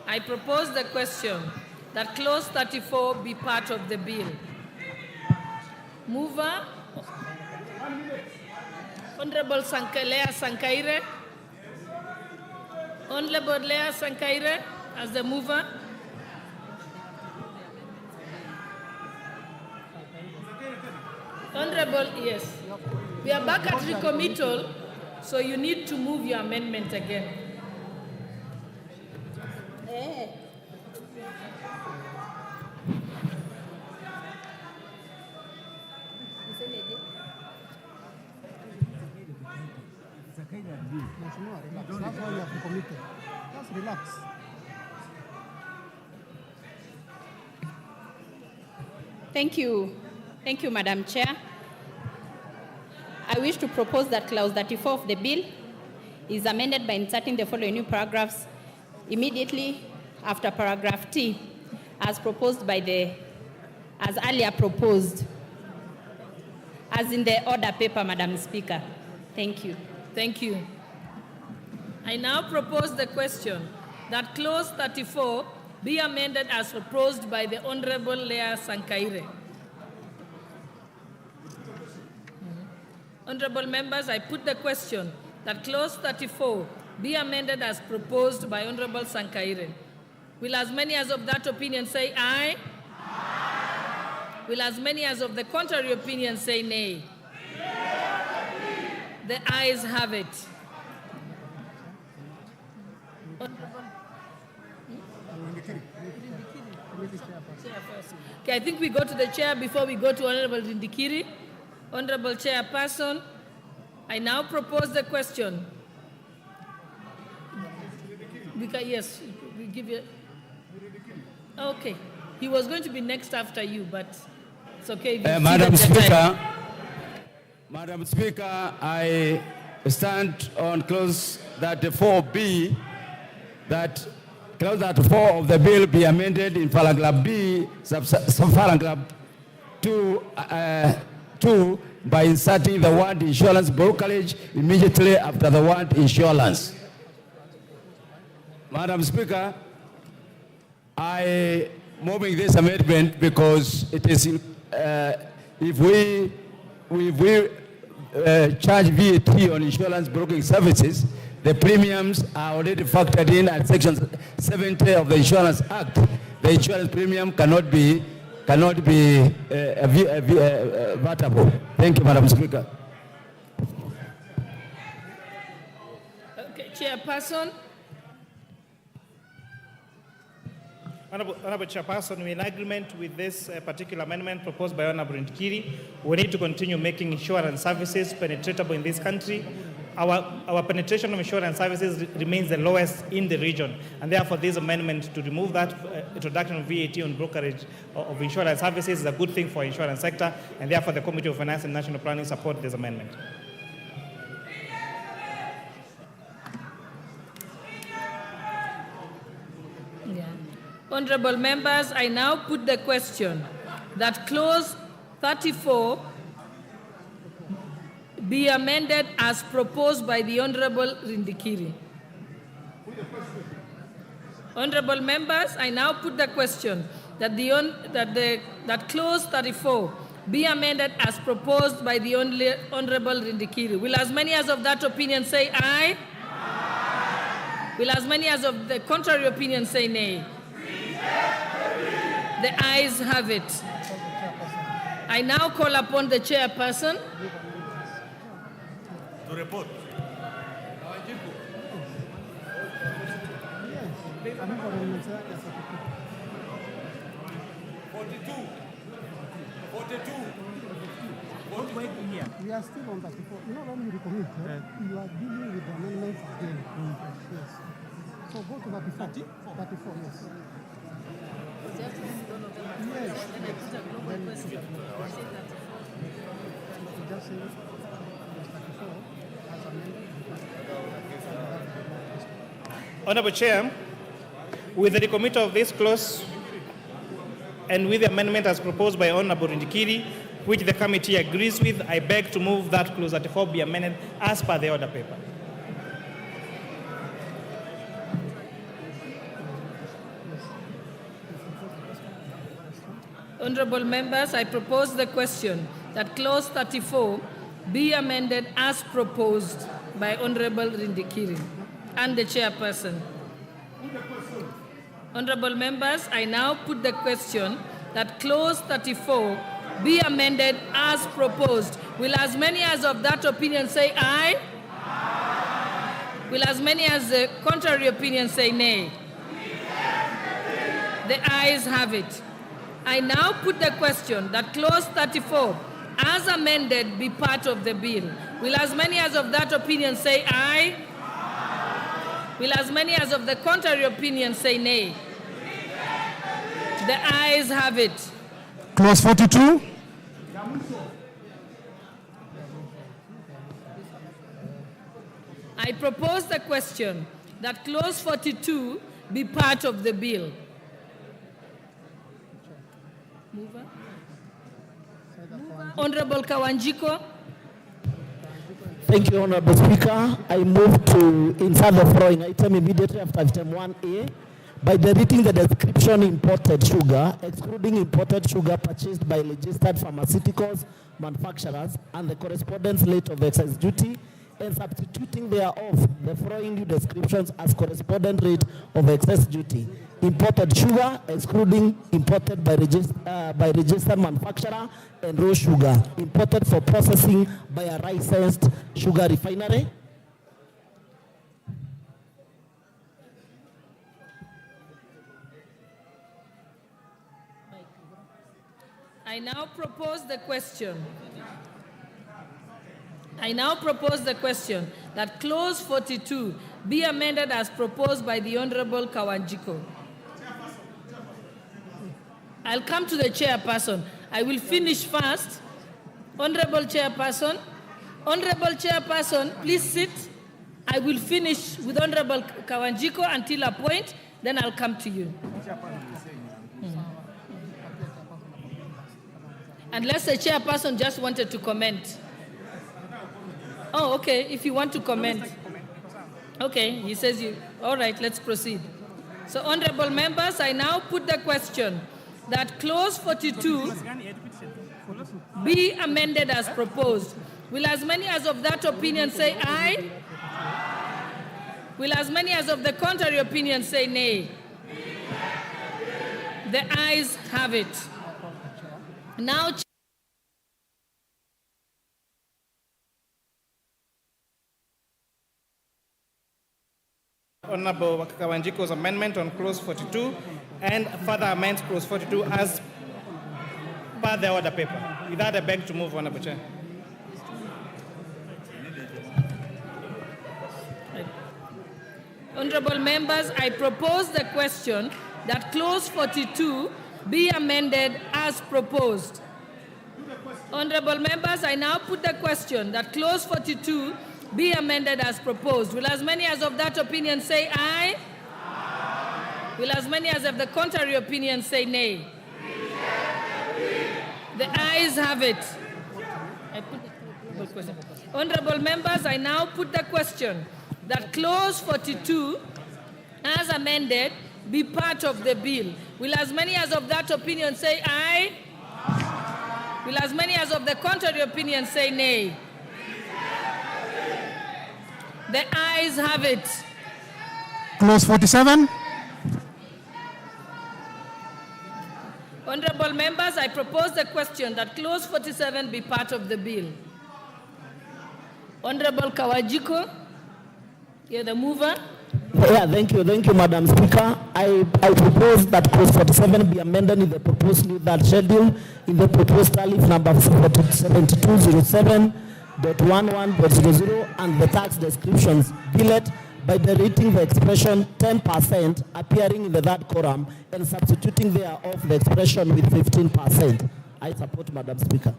[SPEAKER 1] I propose the question that clause 34 be part of the bill. Mover, Honorable Lea Sankaire. Honorable Lea Sankaire as the mover. Honorable, yes. We are back at recommittal, so you need to move your amendment again.
[SPEAKER 5] That's why you have to commit. Just relax.
[SPEAKER 10] Thank you. Thank you, Madam Chair. I wish to propose that clause 34 of the bill is amended by inserting the following new paragraphs immediately after paragraph T, as proposed by as earlier proposed, as in the order paper, Madam Speaker. Thank you.
[SPEAKER 1] Thank you. I now propose the question that clause 34 be amended as proposed by the Honorable Lea Sankaire. Honorable members, I put the question that clause 34 be amended as proposed by Honorable Sankaire. Will as many as of that opinion say aye? Aye. Will as many as of the contrary opinion say nay? The ayes have it. Okay, I think we go to the chair before we go to Honorable Rindikiri. Honorable Chairperson, I now propose the question. Yes, we give you. Okay, he was going to be next after you, but it's okay.
[SPEAKER 8] Madam Speaker, Madam Speaker, I stand on clause 34B that clause 34 of the bill be amended in paragraph B, subparagraph 2, by inserting the word insurance brokerage immediately after the word insurance. Madam Speaker, I moving this amendment because it is if we charge VAT on insurance broking services, the premiums are already factored in at Section 70 of the Insurance Act. The insurance premium cannot be vatable. Thank you, Madam Speaker.
[SPEAKER 1] Okay, Chairperson.
[SPEAKER 2] Honorable Chairperson, we're in agreement with this particular amendment proposed by Honorable Ndikiri. We need to continue making insurance services penetratable in this country. Our penetration of insurance services remains the lowest in the region, and therefore this amendment to remove that introduction of VAT on brokerage of insurance services is a good thing for the insurance sector, and therefore the Committee of Finance and National Planning support this amendment.
[SPEAKER 1] Honorable members, I now put the question that clause 34 be amended as proposed by the Honorable Ndikiri. Honorable members, I now put the question that that clause 34 be amended as proposed by the Honorable Ndikiri. Will as many as of that opinion say aye? Aye. Will as many as of the contrary opinion say nay? The ayes have it. I now call upon the chairperson
[SPEAKER 7] to report.
[SPEAKER 3] We are still on 34. You know, when you recommit, you are dealing with the amendments again. Yes. So go to 34. 34, yes. Yes.
[SPEAKER 2] Honorable Chair, with the recommittal of this clause and with the amendment as proposed by Honorable Ndikiri, which the committee agrees with, I beg to move that clause 34 be amended as per the order paper.
[SPEAKER 1] Honorable members, I propose the question that clause 34 be amended as proposed by Honorable Ndikiri and the chairperson. Honorable members, I now put the question that clause 34 be amended as proposed. Will as many as of that opinion say aye? Aye. Will as many as the contrary opinion say nay? The ayes have it. I now put the question that clause 34 as amended be part of the bill. Will as many as of that opinion say aye? Aye. Will as many as of the contrary opinion say nay? The ayes have it.
[SPEAKER 3] Clause 42.
[SPEAKER 1] I propose the question that clause 42 be part of the bill. Mover. Honorable Kawanjiko.
[SPEAKER 9] Thank you, Honorable Speaker. I move to insert the following item immediately after item 1A by deleting the description imported sugar, excluding imported sugar purchased by registered pharmaceuticals manufacturers and the correspondence rate of excise duty, and substituting thereof the following new descriptions as correspondent rate of excess duty. Imported sugar, excluding imported by registered manufacturer, and raw sugar, imported for processing by a licensed sugar refinery.
[SPEAKER 1] I now propose the question. I now propose the question that clause 42 be amended as proposed by the Honorable Kawanjiko. I'll come to the chairperson. I will finish first. Honorable Chairperson. Honorable Chairperson, please sit. I will finish with Honorable Kawanjiko until a point, then I'll come to you. Unless the chairperson just wanted to comment. Oh, okay, if you want to comment. Okay, he says you. All right, let's proceed. So, honorable members, I now put the question that clause 42 be amended as proposed. Will as many as of that opinion say aye? Will as many as of the contrary opinion say nay? The ayes have it. Now,
[SPEAKER 2] Honorable Kawanjiko's amendment on clause 42 and further amends clause 42 as per the order paper. With that, I beg to move, Honorable Chair.
[SPEAKER 1] honorable members, I propose the question that clause 42 be amended as proposed. Honorable members, I now put the question that clause 42 be amended as proposed. Will as many as of that opinion say aye? Aye. Will as many as of the contrary opinion say nay? The ayes have it. Honorable members, I now put the question that clause 42 as amended be part of the bill. Will as many as of that opinion say aye? Aye. Will as many as of the contrary opinion say nay? The ayes have it.
[SPEAKER 3] Clause 47.
[SPEAKER 1] Honorable members, I propose the question that clause 47 be part of the bill. Honorable Kawajiko, you're the mover.
[SPEAKER 9] Yeah, thank you, Madam Speaker. I propose that clause 47 be amended in the proposed new third schedule in the proposed tariff number 7207.11.00 and the tax descriptions billet by deleting the expression 10% appearing in the third column and substituting thereof the expression with 15%. I support, Madam Speaker.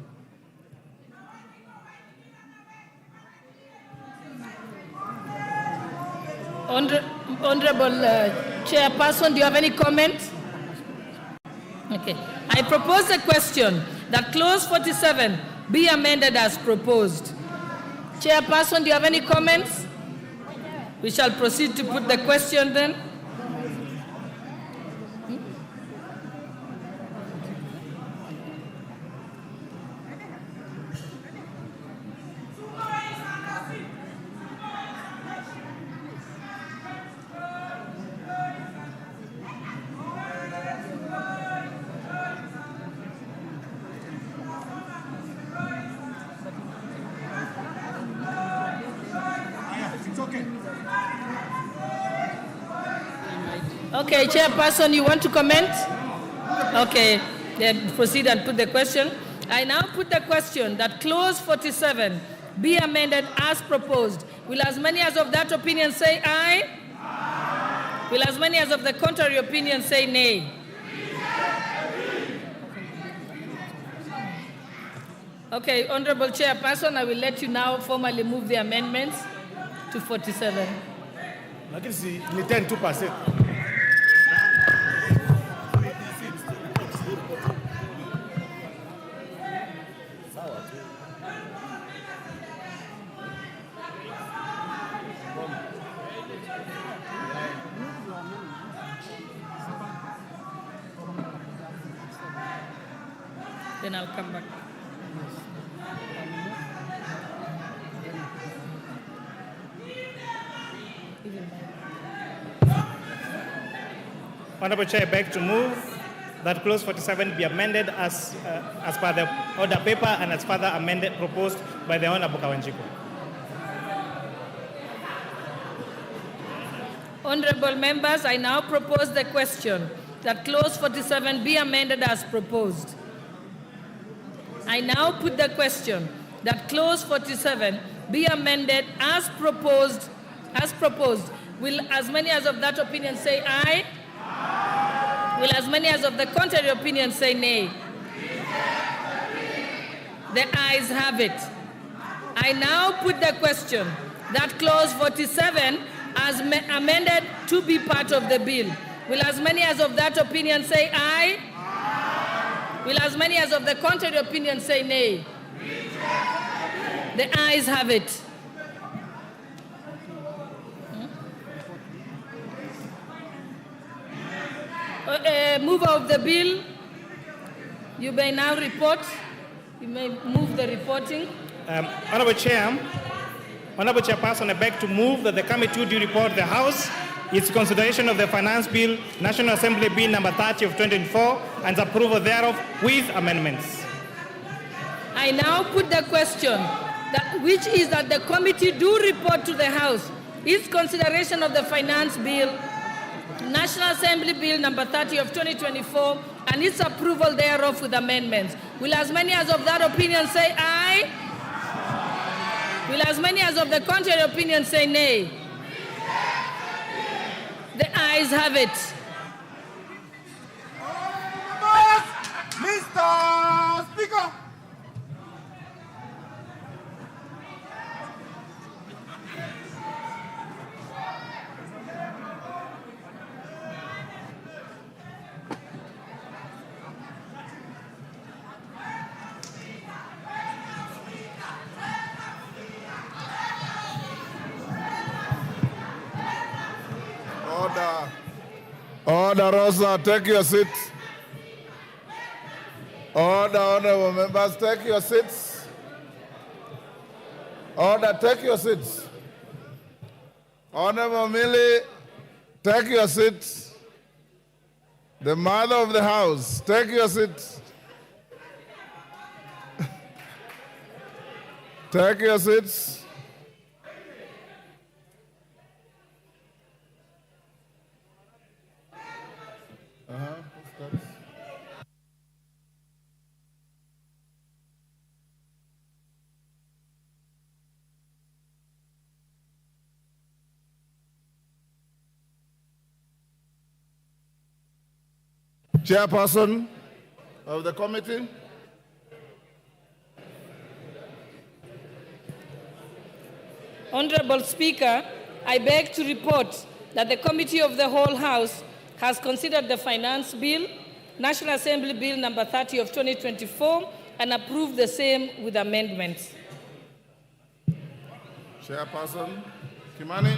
[SPEAKER 1] Honorable Chairperson, do you have any comment? Okay. I propose the question that clause 47 be amended as proposed. Chairperson, do you have any comments? We shall proceed to put the question then. Okay, Chairperson, you want to comment? Okay, then proceed and put the question. I now put the question that clause 47 be amended as proposed. Will as many as of that opinion say aye? Aye. Will as many as of the contrary opinion say nay? Okay, Honorable Chairperson, I will let you now formally move the amendments to 47.
[SPEAKER 4] Lakini si ni 10%.
[SPEAKER 1] Then I'll come back.
[SPEAKER 2] Honorable Chair, I beg to move that clause 47 be amended as per the order paper and as further amended proposed by the Honorable Kawanjiko.
[SPEAKER 1] Honorable members, I now propose the question that clause 47 be amended as proposed. I now put the question that clause 47 be amended as proposed. Will as many as of that opinion say aye? Aye. Will as many as of the contrary opinion say nay? The ayes have it. I now put the question that clause 47 as amended to be part of the bill. Will as many as of that opinion say aye? Aye. Will as many as of the contrary opinion say nay? The ayes have it. Mover of the bill, you may now report. You may move the reporting.
[SPEAKER 2] Honorable Chairperson, I beg to move that the committee do report the House its consideration of the Finance Bill, National Assembly Bill number 30 of 2024, and approval thereof with amendments.
[SPEAKER 1] I now put the question, which is that the committee do report to the House its consideration of the Finance Bill, National Assembly Bill number 30 of 2024, and its approval thereof with amendments. Will as many as of that opinion say aye? Will as many as of the contrary opinion say nay? The ayes have it.
[SPEAKER 11] Mr. Speaker.
[SPEAKER 12] Order, Rosa, take your seat. Order, honorable members, take your seats. Order, take your seats. Honorable Millie, take your seat. The mother of the house, take your seat. Take your seats. Chairperson of the committee.
[SPEAKER 1] Honorable Speaker, I beg to report that the Committee of the Whole House has considered the Finance Bill, National Assembly Bill number 30 of 2024, and approved the same with amendments.
[SPEAKER 12] Chairperson Kimani.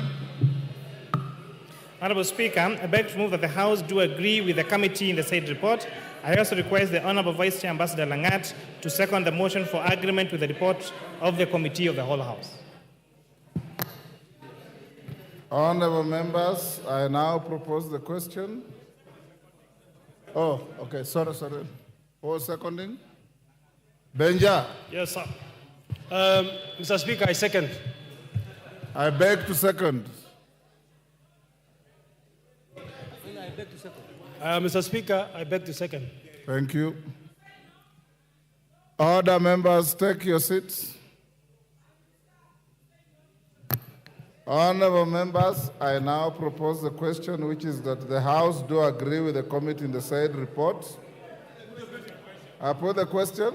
[SPEAKER 2] Honorable Speaker, I beg to move that the House do agree with the committee in the said report. I also request the Honorable Vice Chair Ambassador Langat to second the motion for agreement with the report of the Committee of the Whole House.
[SPEAKER 12] Honorable members, I now propose the question. Oh, okay, sorry. Who was seconding? Benja.
[SPEAKER 13] Yes, sir. Mr. Speaker, I second.
[SPEAKER 12] I beg to second.
[SPEAKER 13] Mr. Speaker, I beg to second.
[SPEAKER 12] Thank you. Order, members, take your seats. Honorable members, I now propose the question, which is that the House do agree with the committee in the said report. I put the question.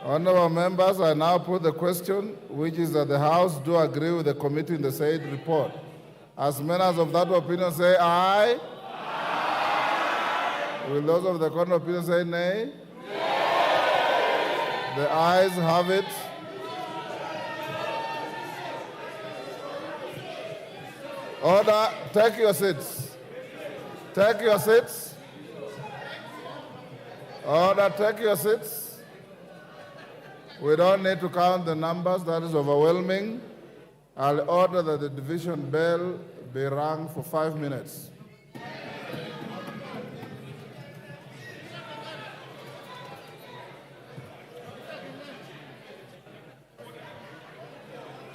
[SPEAKER 12] Honorable members, I now put the question, which is that the House do agree with the committee in the said report. As many as of that opinion say aye. Will those of the contrary opinion say nay? The ayes have it. Order, take your seats. Take your seats. Order, take your seats. We don't need to count the numbers, that is overwhelming. I'll order that the division bell be rung for 5 minutes.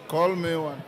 [SPEAKER 12] Call me one.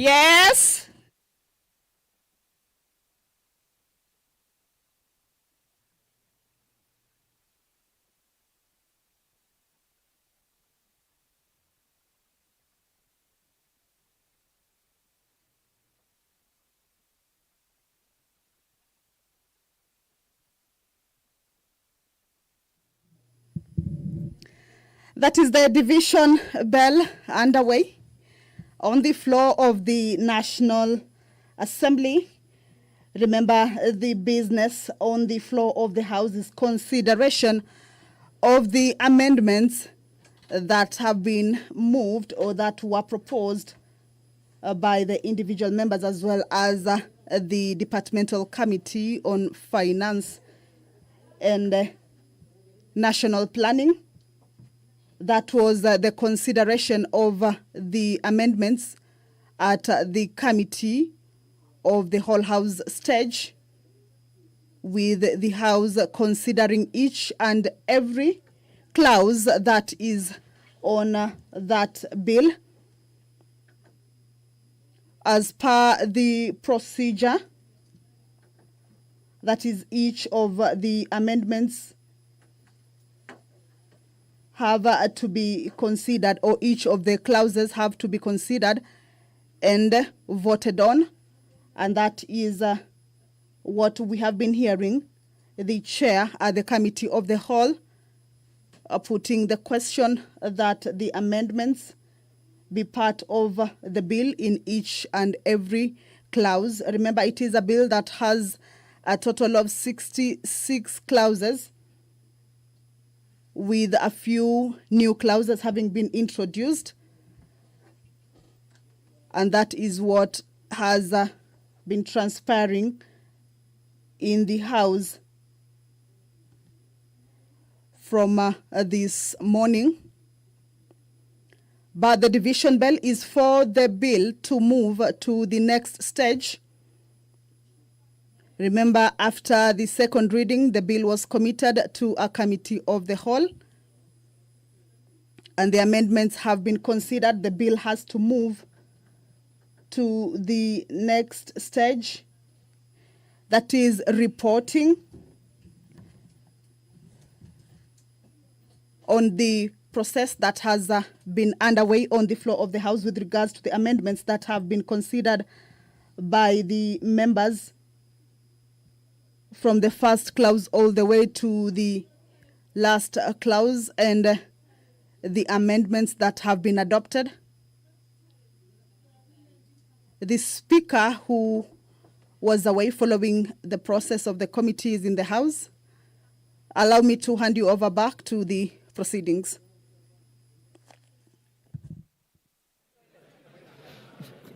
[SPEAKER 14] Yes. That is the division bell underway on the floor of the National Assembly. Remember, the business on the floor of the House is consideration of the amendments that have been moved or that were proposed by the individual members, as well as the Departmental Committee on Finance and National Planning. That was the consideration of the amendments at the committee of the whole House stage, with the House considering each and every clause that is on that bill. As per the procedure, that is, each of the amendments have to be considered, or each of the clauses have to be considered and voted on. And that is what we have been hearing the chair at the committee of the whole putting the question that the amendments be part of the bill in each and every clause. Remember, it is a bill that has a total of 66 clauses, with a few new clauses having been introduced. And that is what has been transpiring in the House from this morning. But the division bell is for the bill to move to the next stage. Remember, after the second reading, the bill was committed to a committee of the whole, and the amendments have been considered. The bill has to move to the next stage, that is reporting on the process that has been underway on the floor of the House with regards to the amendments that have been considered by the members, from the first clause all the way to the last clause, and the amendments that have been adopted. The Speaker, who was away following the process of the committees in the House, allow me to hand you over back to the proceedings.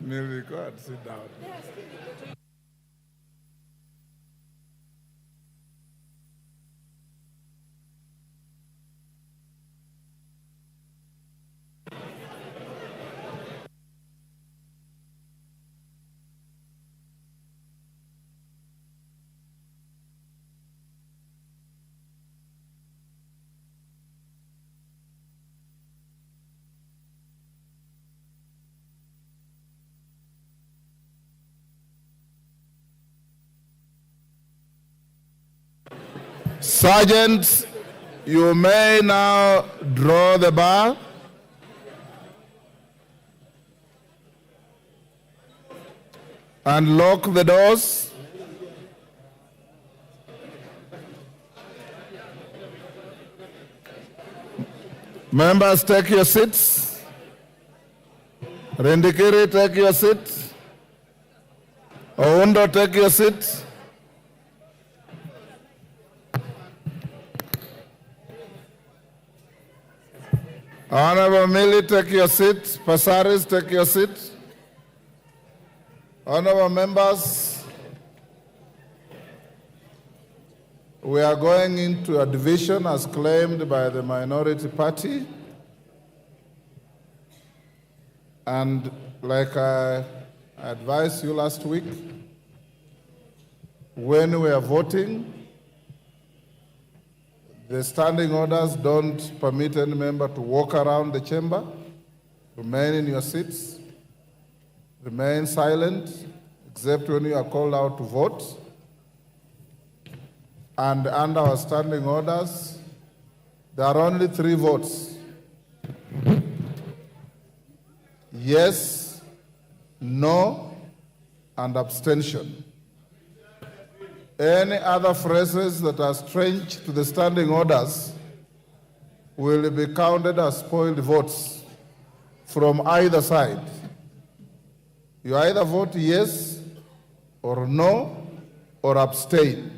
[SPEAKER 12] Mary, go and sit down. Sergeants, you may now draw the bar. And lock the doors. Members, take your seats. Rendikiri, take your seat. Oundo, take your seat. Honorable Millie, take your seat. Pasaris, take your seat. Honorable members, we are going into a division as claimed by the minority party. And like I advised you last week, when we are voting, the standing orders don't permit any member to walk around the chamber. Remain in your seats. remain silent except when you are called out to vote. And under our standing orders, there are only 3 votes. Yes, no, and abstention. Any other phrases that are strange to the standing orders will be counted as spoiled votes from either side. You either vote yes or no or abstain.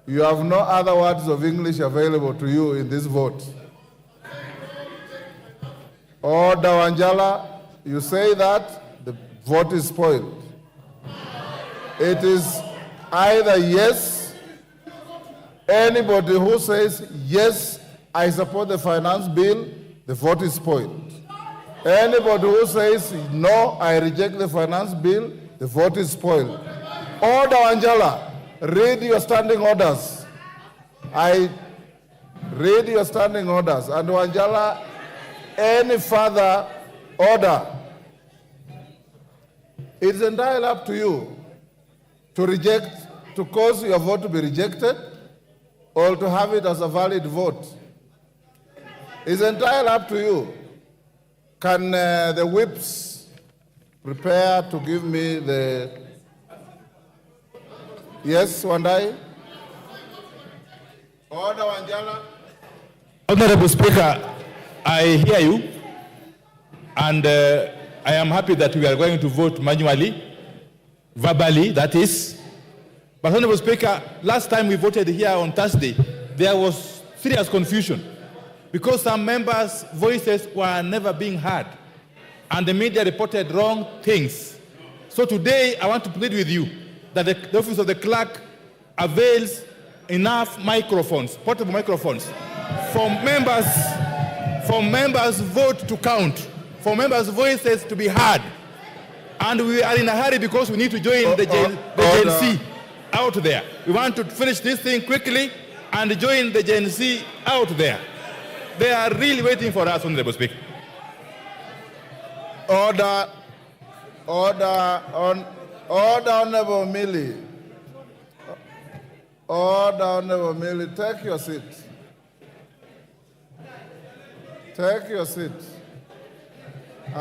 [SPEAKER 12] You have no other words of English available to you in this vote. Order Wanjala, you say that the vote is spoiled. It is either yes, anybody who says yes, I support the finance bill, the vote is spoiled. Anybody who says no, I reject the finance bill, the vote is spoiled. Order Wanjala, read your standing orders. I read your standing orders. And Wanjala, any further order, it's entirely up to you to reject, to cause your vote to be rejected, or to have it as a valid vote. It's entirely up to you. Can the whips prepare to give me the... Yes, Wandai? Order, Wanjala.
[SPEAKER 15] Honorable Speaker, I hear you, and I am happy that we are going to vote manually, verbally, that is. But Honorable Speaker, last time we voted here on Thursday, there was serious confusion because some members' voices were never being heard, and the media reported wrong things. So today, I want to plead with you that the office of the clerk avails enough microphones, portable microphones, for members' vote to count, for members' voices to be heard. And we are in a hurry because we need to join the Gen Z out there. We want to finish this thing quickly and join the Gen Z out there. They are really waiting for us, Honorable Speaker.
[SPEAKER 12] Order, Honorable Millie. Order, Honorable Millie. Take your seat. Take your seat. I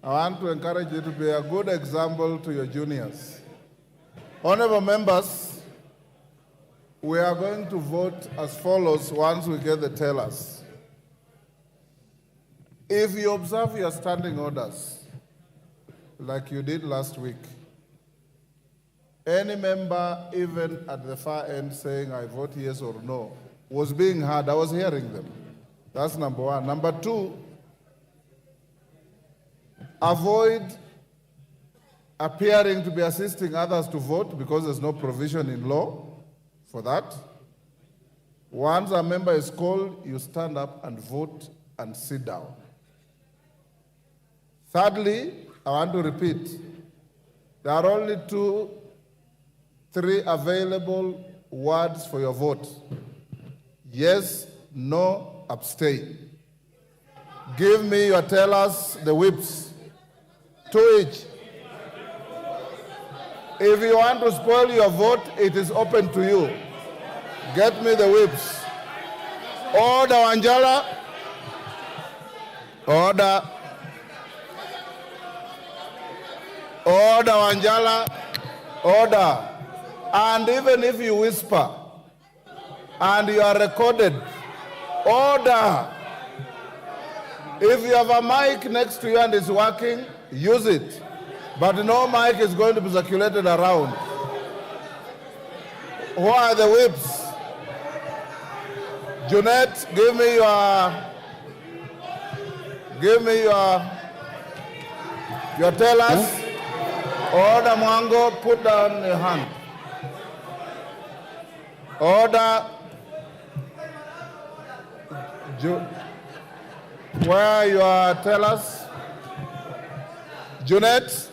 [SPEAKER 12] want to encourage you to be a good example to your juniors. Honorable members, we are going to vote as follows once we get the tellers. If you observe your standing orders, like you did last week, any member, even at the far end, saying, I vote yes or no, was being heard. I was hearing them. That's number one. Number two, avoid appearing to be assisting others to vote because there's no provision in law for that. Once a member is called, you stand up and vote and sit down. Thirdly, I want to repeat, there are only 3 available words for your vote. Yes, no, abstain. Give me your tellers, the whips. 2 each. If you want to spoil your vote, it is open to you. Get me the whips. Order, Wanjala. Order. Order, Wanjala. Order. And even if you whisper and you are recorded, order. If you have a mic next to you and it's working, use it. But no mic is going to be circulated around. Who are the whips? Jeanette, give me your tellers. Order, Mwango, put down your hand. Order. Where are your tellers? Jeanette?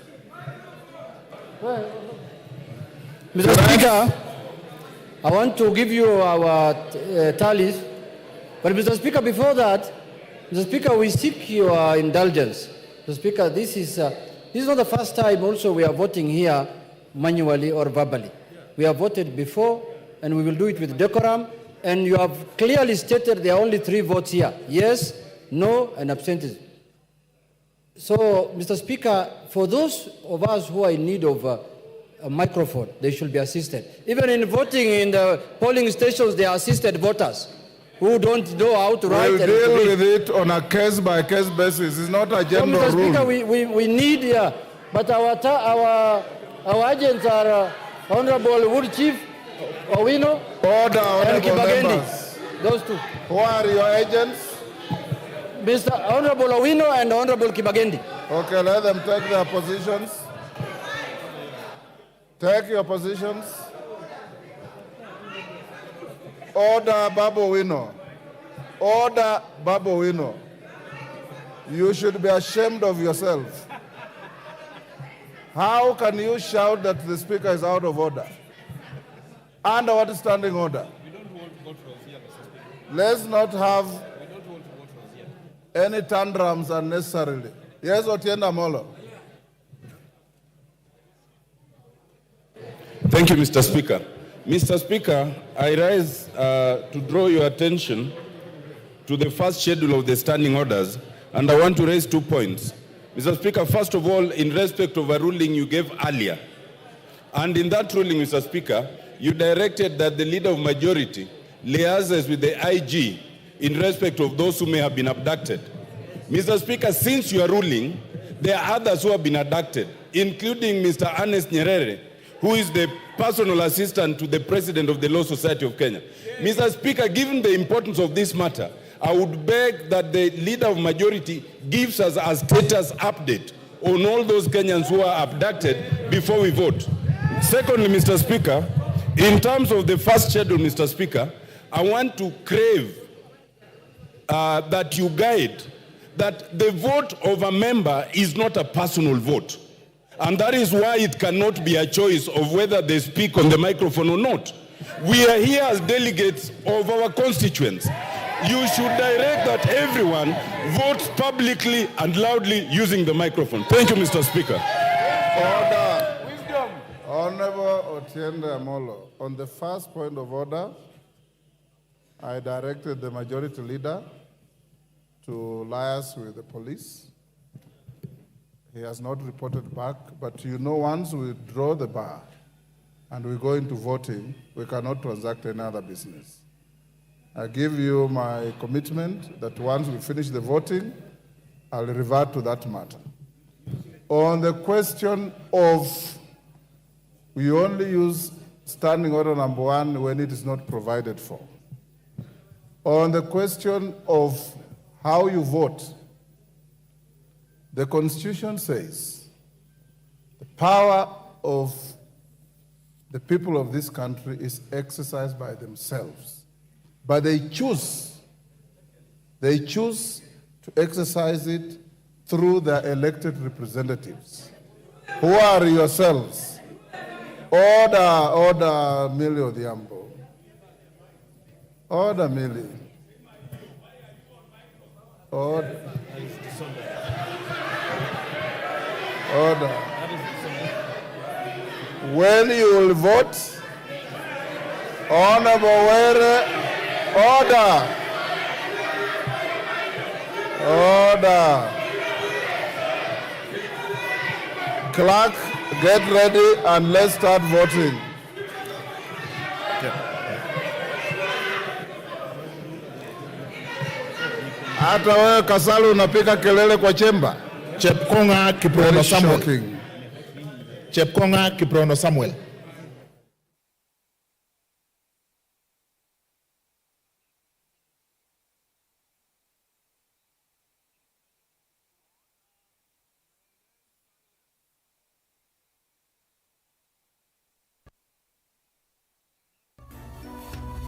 [SPEAKER 16] Mr. Speaker, I want to give you our tallies. But Mr. Speaker, before that, Mr. Speaker, we seek your indulgence. Mr. Speaker, this is not the first time also we are voting here manually or verbally. We have voted before, and we will do it with decorum. And you have clearly stated there are only 3 votes here: yes, no, and abstention. So, Mr. Speaker, for those of us who are in need of a microphone, they should be assisted. Even in voting in the polling stations, they are assisted voters who don't know how to write.
[SPEAKER 12] We'll deal with it on a case-by-case basis. It's not a general
[SPEAKER 16] Mr.
[SPEAKER 12] rule.
[SPEAKER 16] Speaker, we need here, but our agents are Honorable Wood Chief Owino and Kibagendi. Those 2.
[SPEAKER 12] Who are your agents?
[SPEAKER 16] Mr. Honorable Owino and Honorable Kibagendi.
[SPEAKER 12] Okay, let them take their positions. Take your positions. Order, Babu Owino. Order, Babu Owino. You should be ashamed of yourself. How can you shout that the speaker is out of order? Under what standing order? Let's not have any tantrums unnecessarily. Yes, Otienda Molo.
[SPEAKER 17] Thank you, Mr. Speaker. Mr. Speaker, I rise to draw your attention to the first schedule of the standing orders, and I want to raise 2 points. Mr. Speaker, first of all, in respect of a ruling you gave earlier, and in that ruling, Mr. Speaker, you directed that the leader of majority liaises with the IG in respect of those who may have been abducted. Mr. Speaker, since your ruling, there are others who have been abducted, including Mr. Ernest Nyerere, who is the personal assistant to the President of the Law Society of Kenya. Mr. Speaker, given the importance of this matter, I would beg that the leader of majority gives us a status update on all those Kenyans who are abducted before we vote. Secondly, Mr. Speaker, in terms of the first schedule, Mr. Speaker, I want to crave that you guide that the vote of a member is not a personal vote. And that is why it cannot be a choice of whether they speak on the microphone or not. We are here as delegates of our constituents. You should direct that everyone votes publicly and loudly using the microphone. Thank you, Mr. Speaker.
[SPEAKER 12] Order. Wisdom. Honorable Otiende Amolo, on the first point of order, I directed the majority leader to liaise with the police. He has not reported back, but you know, once we draw the bar and we go into voting, we cannot transact any other business. I give you my commitment that once we finish the voting, I'll revert to that matter. On the question of we only use standing order number 1 when it is not provided for. On the question of how you vote, the Constitution says the power of the people of this country is exercised by themselves. But they choose to exercise it through their elected representatives, who are yourselves. Order, Millie Odhiambo. Order, Millie. Order. When you will vote, Honorable Were, order. Clerk, get ready and let's start voting. Hata wewe Kasalu unapiga kelele kwa chemba.
[SPEAKER 18] Chepkonga Kiprono Samuel.